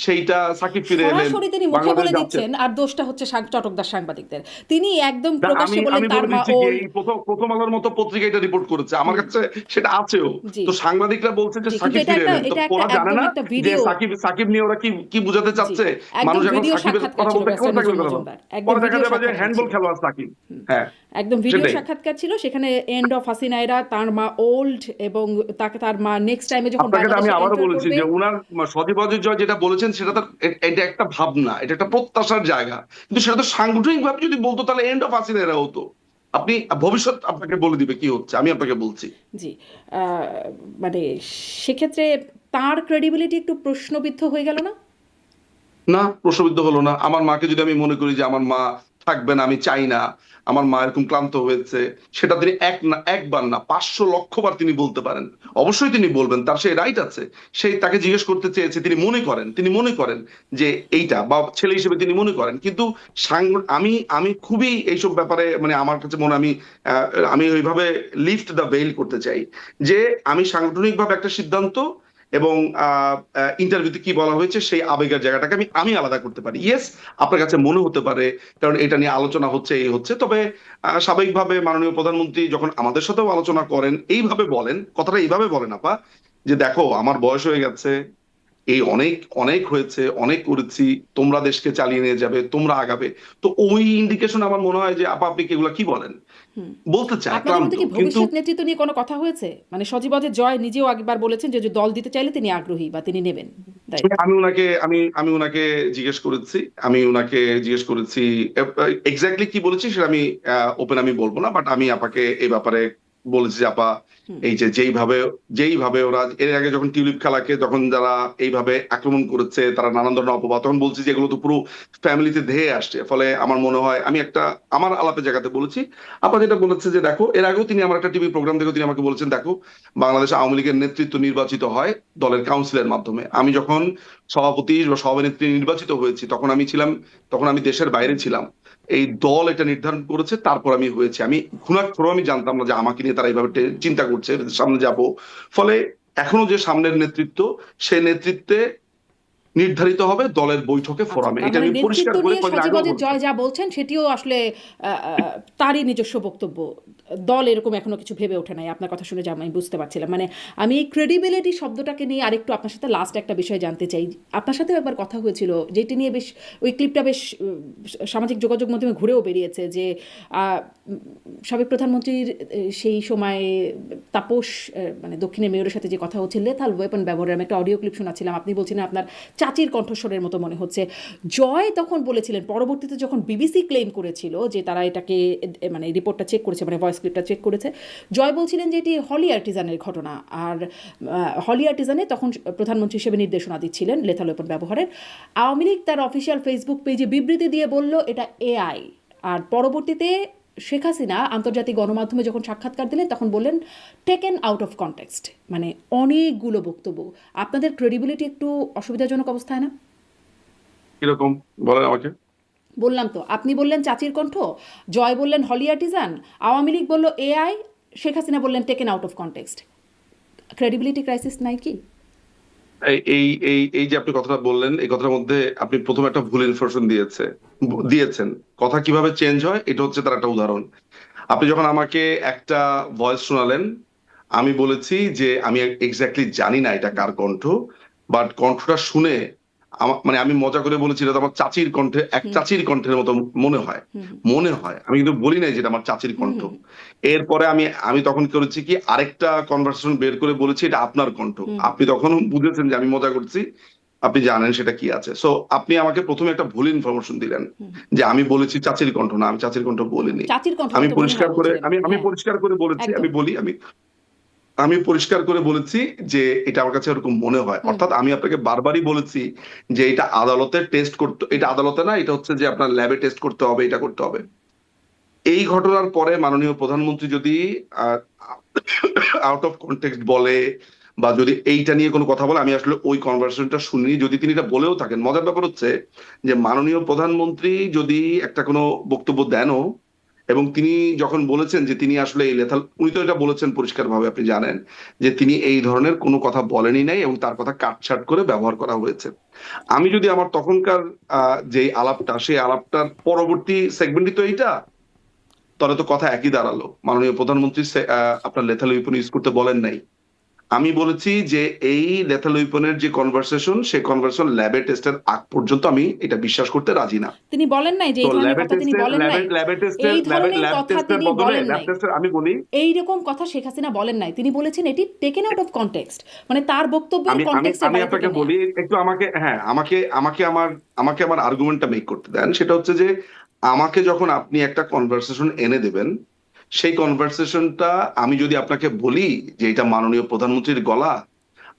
সেইটা সাকিব ফিরে এলেন, সরাসরি তিনি মুখে বাংলাদেশ বলে যাচ্ছেন। দিচ্ছেন, আর দোষটা হচ্ছে চটকদার সাংবাদিকদের। তিনি একদম না, আমি প্রকাশ্যে বললেন আমি তার বলে মা দিচ্ছি কি, ওল্ড। এই প্রথম আলোর মতো পত্রিকা এটা রিপোর্ট করেছে, আমার কাছে সেটা আছেও। জি, তো সাংবাদিকরা বলছে যে জি, কিন্তু সাকিব ফিরে এলেন, তো এটা একটা ওরা জানে একদম না একটা যে ভিডিও। সাকিব নিয়ে ওরা কি কি বোঝাতে জি, চাচ্ছে। একদম মানুষ এখন ভিডিও সাকিবের সাক্ষাৎকার কথা ছিল বলতে কেমন ব্যারিস্টার থাকবে নজরুল কথা বলো। মজুমদার, একদম পরে দেখা ভিডিও যাবে যে সাক্ষাৎকার হ্যান্ডবল ছিল। খেলোয়াড় সাকিব। হ্যাঁ, একদম ভিডিও সেটাই। সাক্ষাৎকার ছিল সেখানে, এন্ড অফ হাসিনা এরা, তার মা ওল্ড, এবং তাকে তার মা নেক্সট টাইমে যখন আপনাকে তো আমি বাংলাদেশে আবারও এন্টার বলেছি করবে। যে উনার সজীব ওয়াজেদ জয় যেটা বলেছেন সেটা তো এটা একটা ভাবনা, এটা একটা প্রত্যাশার জায়গা, কিন্তু সেটা তো সাংগঠনিক ভাবে যদি বলতো তাহলে এন্ড অফ হাসিনা এরা হতো। আপনি ভবিষ্যৎ আপনাকে বলে দিবে কি হচ্ছে, আমি আপনাকে বলছি। জি, আহ, মানে সেক্ষেত্রে তার ক্রেডিবিলিটি একটু প্রশ্নবিদ্ধ হয়ে গেল না? না, প্রশ্নবিদ্ধ হলো না। আমার মাকে যদি আমি মনে করি যে আমার মা থাকবে না, আমি চাই না, আমার মা এরকম ক্লান্ত হয়েছে, সেটা তিনি একবার না 500 লক্ষবার তিনি বলতে পারেন। অবশ্যই তিনি বলবেন, তার সেই রাইট আছে। সেই তাকে জিজ্ঞেস করতে চেয়েছে, তিনি মনে করেন যে এইটা, বা ছেলে হিসেবে তিনি মনে করেন। কিন্তু আমি খুবই এইসব ব্যাপারে মানে আমার কাছে মনে আমি ওইভাবে লিফট দ্য ভেইল করতে চাই, যে আমি সাংগঠনিকভাবে একটা সিদ্ধান্ত এবং ইন্টারভিউতে কি বলা হয়েছে সেই আবেগের জায়গাটাকে আমি আলাদা করতে পারি। ইয়েস, আপনার কাছে মনে হতে পারে কারণ এটা নিয়ে আলোচনা হচ্ছে, এই হচ্ছে, তবে স্বাভাবিকভাবে মাননীয় প্রধানমন্ত্রী যখন আমাদের সাথেও আলোচনা করেন এইভাবে বলেন, কথাটা এইভাবে বলেন আপা, যে দেখো আমার বয়স হয়ে গেছে, এই অনেক অনেক হয়েছে, অনেক করেছি, তোমরা দেশকে চালিয়ে নিয়ে যাবে, তোমরা আগাবে। তো ওই ইন্ডিকেশন আমার মনে হয় যে আপা আপনি কি এগুলা কি বলেন, বলতে চায় আপনাদের ক্লান্ত মধ্যে কি কিন্তু। ভবিষ্যৎ নেতৃত্ব নিয়ে কোনো কথা হয়েছে? মানে সজীব ওয়াজেদ জয় নিজেও একবার বলেছেন যে দল দিতে চাইলে তিনি আগ্রহী বা তিনি নেবেন দায়িত্ব। আমি ওনাকে জিজ্ঞেস করেছি, এক্স্যাক্টলি কি বলেছি সেটা আমি ওপেন আমি বলবো না, বাট আমি আপাকে এই ব্যাপারে বলেছি যে আপা, এই যে যেইভাবে ওরা এর আগে যখন টিউলিপ খেলাকে যখন যারা এইভাবে আক্রমণ করেছে, তারা নানান ধরনের অপবাদ, তখন বলছি যে এগুলো তো পুরো ফ্যামিলিতে ধেয়ে আসছে। ফলে আমার মনে হয় আমি একটা আমার আলাপের জায়গাতে বলেছি। আপা যেটা বলেছে যে দেখো, এর আগেও তিনি আমার একটা টিভি প্রোগ্রাম দেখে তিনি আমাকে বলেছেন, দেখো বাংলাদেশ আওয়ামী লীগের নেতৃত্ব নির্বাচিত হয় দলের কাউন্সিলের মাধ্যমে। আমি যখন সভাপতি বা সভানেত্রী নির্বাচিত হয়েছি তখন আমি দেশের বাইরে ছিলাম। এই দল এটা নির্ধারণ করেছে, তারপর আমি হয়েছি। আমি ঘুণাক্ষরেও আমি জানতাম না যে আমাকে নিয়ে তারা এইভাবে চিন্তা করছে, সামনে যাব। ফলে এখনো যে সামনের নেতৃত্ব, সেই নেতৃত্বে নির্ধারিত হবে দলের বৈঠকে, আচ্ছা, ফোরামে। তার এটা মানে আমি পরিষ্কার নেতৃত্ব করে নিয়ে কদিন সজীব আগেও ওয়াজেদ বলেছি। জয় যা বলছেন সেটিও আসলে তারই নিজস্ব বক্তব্য। দল এরকম এখনো কিছু ভেবে ওঠে নাই, আপনার কথা শুনে যা আমি বুঝতে পারছিলাম। মানে আমি এই ক্রেডিবিলিটি শব্দটাকে নিয়ে আরেকটু আপনার সাথে লাস্ট একটা বিষয় জানতে চাই। আপনার সাথেও একবার কথা হয়েছিল যেটি নিয়ে বেশ, ওই ক্লিপটা বেশ সামাজিক যোগাযোগ মাধ্যমে ঘুরেও বেরিয়েছে, যে সাবেক প্রধানমন্ত্রীর সেই সময়ে তাপস মানে দক্ষিণের মেয়রের সাথে যে কথা হচ্ছে লেথাল ওয়েপন ব্যবহারের, আমি একটা অডিও ক্লিপ শোনাচ্ছিলাম, আপনি বলছিলেন আপনার চাচির কণ্ঠস্বরের মতো মনে হচ্ছে। জয় তখন বলেছিলেন, পরবর্তীতে যখন বিবিসি ক্লেম করেছিল যে তারা এটাকে মানে রিপোর্টটা চেক করেছে, মানে ভয়েস ক্লিপটা চেক করেছে, জয় বলছিলেন যে এটি হলি আর্টিজানের ঘটনা। আর হলি আর্টিজানে তখন প্রধানমন্ত্রী হিসেবে নির্দেশনা দিচ্ছিলেন লেথাল ওয়েপন ব্যবহারের। আওয়ামী লীগ তার অফিসিয়াল ফেসবুক পেজে বিবৃতি দিয়ে বলল এটা এআই। আর পরবর্তীতে শেখ হাসিনা আন্তর্জাতিক গণমাধ্যমে যখন সাক্ষাৎকার দিলেন তখন বললেন টেকেন আউট অফ কনটেক্সট, মানে অনেকগুলো বক্তব্য। আপনাদের ক্রেডিবিলিটি একটু অসুবিধাজনক অবস্থায় না? কিরকম বলেন আমাকে। বললাম তো, আপনি বললেন চাচির কণ্ঠ, জয় বললেন হলি আর্টিজান, আওয়ামী লীগ বলল এআই, শেখ হাসিনা বললেন taken out of context. Credibility crisis নাই কি? এই এই এই এই যে আপনি কথাটা বললেন, এই কথার মধ্যে আপনি প্রথমে একটা ভুল ইনফরমেশন দিয়েছেন। কথা কিভাবে চেঞ্জ হয় এটা হচ্ছে তার একটা উদাহরণ। আপনি যখন আমাকে একটা ভয়েস শোনালেন, আমি বলেছি যে আমি এক্স্যাক্টলি জানি না এটা কার কণ্ঠ, বাট কণ্ঠটা শুনে মানে আমি মজা করে বলেছি এটা তো আমার চাচির কণ্ঠে, এক চাচির কণ্ঠের মতো মনে হয়। আমি কিন্তু বলি নাই যেটা আমার চাচির কণ্ঠ। এরপরে আমি তখন করেছি কি, আরেকটা কনভারসেশন বের করে বলেছি এটা আপনার কণ্ঠ। আপনি তখন বুঝেছেন যে আমি মজা করছি, আপনি জানেন সেটা কি আছে। সো আপনি আমাকে প্রথমে একটা ভুল ইনফরমেশন দিলেন যে আমি বলেছি চাচির কণ্ঠ। না, আমি চাচির কণ্ঠ বলিনি। চাচির কণ্ঠ আমি তো মনে পরিষ্কার হয় করে বলছিলেন আমি আপনি। আমি হ্যাঁ, পরিষ্কার করে বলেছি, একদম। আমি পরিষ্কার করে বলেছি যে এটা আমার কাছে এরকম মনে হয়। অর্থাৎ আমি আপনাকে বারবারই বলেছি যে এটা আদালতে টেস্ট করতে, এটা আদালতে না, এটা হচ্ছে যে আপনার ল্যাবে টেস্ট করতে হবে, এটা করতে হবে। এই ঘটনার পরে মাননীয় প্রধানমন্ত্রী যদি আউট অফ কনটেক্সট বলে বা যদি এইটা নিয়ে কোনো কথা বলে, আমি আসলে ওই কনভারসেশনটা শুনিনি। যদি তিনি এটা বলেও থাকেন, মজার ব্যাপার হচ্ছে যে মাননীয় প্রধানমন্ত্রী যদি একটা কোনো বক্তব্য দেনও, এবং তিনি যখন বলেছেন যে তিনি আসলে এই লেথাল, উনি তো এটা বলেছেন পরিষ্কারভাবে, আপনি জানেন যে তিনি এই ধরনের কোনো কথা বলেনই নাই এবং তার কথা কাটছাট করে ব্যবহার করা হয়েছে। আমি যদি আমার তখনকার যে আলাপটা, সেই আলাপটার পরবর্তী সেগমেন্টই তো এইটা, তাহলে তো কথা একই দাঁড়ালো। মাননীয় প্রধানমন্ত্রী আপনার লেথাল ওয়েপন ইউজ করতে বলেন নাই। আমি বলেছি যে এই লেথাল ওয়েপনের যে কনভারসেশন, সেই কনভারসেশন ল্যাবে টেস্টের আগ পর্যন্ত আমি এটা বিশ্বাস করতে রাজি না। তিনি বলেন নাই যে তো এই ধরনের ল্যাবে কথা তিনি টেস্টের বলেন নাই। এই ধরনের ল্যাব কথা টেস্টের তিনি বদলে বলেন ল্যাব নাই। টেস্টের আমি বলি, এইরকম কথা শেখ হাসিনা বলেন নাই। তিনি বলেছেন এটি টেকেন আউট অফ কনটেক্সট, মানে তার বক্তব্যের আমি আমি কনটেক্সটের আমি বাইরে আপনাকে থেকে নেয়া। বলি একটু, আমাকে, হ্যাঁ, আমাকে আমার আর্গুমেন্টটা মেক করতে দেন। সেটা হচ্ছে যে আমাকে যখন আপনি একটা কনভারসেশন এনে দেবেন, সেই কনভারসেশনটা আমি যদি আপনাকে বলি যে এটা মাননীয় প্রধানমন্ত্রীর গলা,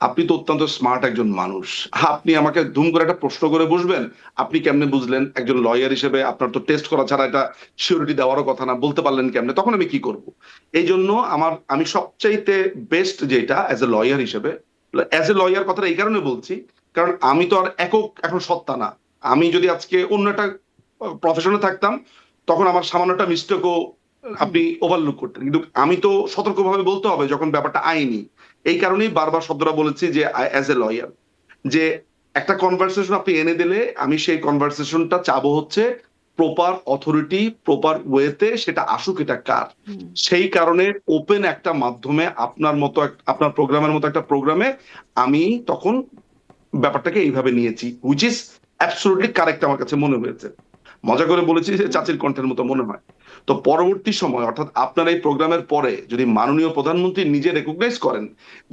আপনি তো অত্যন্ত স্মার্ট একজন মানুষ, আপনি আমাকে ধুম করে একটা প্রশ্ন করে বসবেন, আপনি কেমনে বুঝলেন? একজন লয়ার হিসেবে আপনার তো টেস্ট করা ছাড়া এটা সিউরিটি দেওয়ারও কথা না, বলতে পারলেন কেমনে? তখন আমি কি করব? এই জন্য আমি সবচাইতে বেস্ট যেটা অ্যাজ এ লয়ার হিসেবে, অ্যাজ এ লয়ার কথাটা এই কারণে বলছি, কারণ আমি তো আর একক এখন সত্তা না। আমি যদি আজকে অন্য একটা প্রফেশনে থাকতাম, তখন আমার সামান্য একটা মিস্টেকও আপনি ওভারলুক করতেন, কিন্তু আমি তো সতর্কভাবে বলতে হবে যখন ব্যাপারটা আইনি। এই কারণেই বারবার শব্দটা বলেছি যে অ্যাজ এ লয়ার, যে একটা কনভারসেশন আপনি এনে দিলে আমি সেই কনভারসেশনটা চাবো হচ্ছে প্রপার অথরিটি, প্রপার ওয়েতে সেটা আসুক, এটা কার। সেই কারণে ওপেন একটা মাধ্যমে আপনার মতো আপনার প্রোগ্রামের মতো একটা প্রোগ্রামে আমি তখন ব্যাপারটাকে এইভাবে নিয়েছি, হুইচ ইজ অ্যাবসলিউটলি কারেক্ট আমার কাছে মনে হয়েছে। মজা করে বলেছি যে চাচির কণ্ঠের মতো মনে হয়। তো পরবর্তী সময়, অর্থাৎ আপনার এই প্রোগ্রামের পরে যদি মাননীয় প্রধানমন্ত্রী নিজে রেকগনাইজ করেন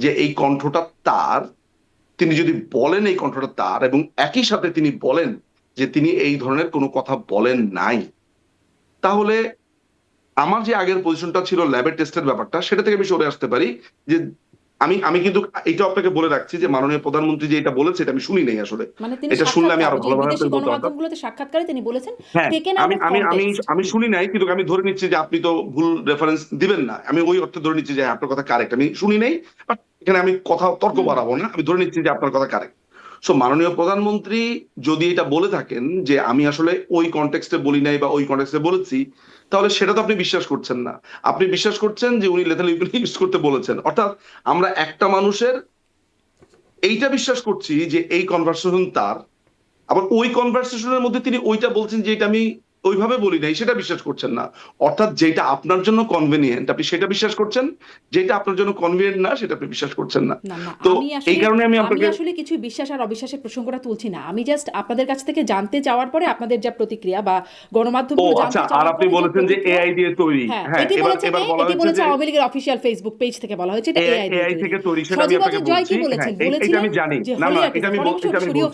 যে এই কণ্ঠটা তার, তিনি যদি বলেন এই কণ্ঠটা তার, এবং একই সাথে তিনি বলেন যে তিনি এই ধরনের কোনো কথা বলেন নাই, তাহলে আমার যে আগের পজিশনটা ছিল ল্যাবের টেস্টের ব্যাপারটা, সেটা থেকে আমি সরে আসতে পারি। যে আমি কিন্তু এটা আপনাকে বলে রাখছি যে মাননীয় প্রধানমন্ত্রী যে এটা বলেছে এটা আমি শুনি নাই আসলে। মানে তিনি এটা শুনলে আমি আরো যে ভালোভাবে বিদেশি আপনাকে বলতে পারতাম। গণমাধ্যমগুলোতে সাক্ষাৎকারে তিনি বলেছেন হ্যাঁ, টেকেন আউট আমি অফ আমি আমি কনটেক্সট। আমি শুনি নাই, কিন্তু আমি ধরে নিচ্ছি যে আপনি তো ভুল রেফারেন্স দিবেন না। আমি ওই অর্থে ধরে নিচ্ছি যে হ্যাঁ, আপনার কথা কারেক্ট। আমি শুনি নাই, বাট এখানে আমি কথা তর্ক বাড়াবো না, আমি ধরে নিচ্ছি যে আপনার কথা কারেক্ট। সো মাননীয় প্রধানমন্ত্রী যদি এটা বলে থাকেন যে আমি আসলে ওই কনটেক্সটে বলি নাই বা ওই কনটেক্সটে বলেছি, তাহলে সেটা তো আপনি বিশ্বাস করছেন না। আপনি বিশ্বাস করছেন যে উনি লেথাল ওয়েপন ইউজ করতে বলেছেন। অর্থাৎ আমরা একটা মানুষের এইটা বিশ্বাস করছি যে এই কনভারসেশন তার, আবার ওই কনভারসেশনের মধ্যে তিনি ওইটা বলছেন যে এটা আমি ওইভাবে বলি নাই, সেটা বিশ্বাস করছেন না। অর্থাৎ যেটা আপনার জন্য কনভেনিয়েন্ট আপনি সেটা বিশ্বাস করছেন, যেটা আপনার জন্য কনভেনিয়েন্ট না সেটা আপনি বিশ্বাস করছেন না। না না, তো আমি এই কারণে আমি আমি আপনাকে আসলে কিছু বিশ্বাস আর অবিশ্বাসের প্রসঙ্গটা তুলছি না। আমি জাস্ট আপনাদের কাছ থেকে জানতে চাওয়ার পরে আপনাদের যা প্রতিক্রিয়া বা ও গণমাধ্যমগুলো আচ্ছা, জানতে আর চাওয়ার আপনি পরে যে বলেছেন যে প্রতিক্রিয়া। এআই দিয়ে তৈরি। হ্যাঁ, হ্যাঁ, এটি এবার বলেছে এবার কে? বলা এটি হয়েছে বলেছে যে আওয়ামী লীগের অফিসিয়াল ফেসবুক পেজ থেকে বলা হয়েছে এটা এআই দিয়ে এআই তৈরি। থেকে তৈরি, সেটা আমি সজীব আপনাকে ওয়াজেদ জয় বলছি। কি হ্যাঁ, বলেছেন? এটা বলেছিলেন আমি জানি। যে না হলি না, আর্টিজান, ফরেন এটা আমি সুরিয়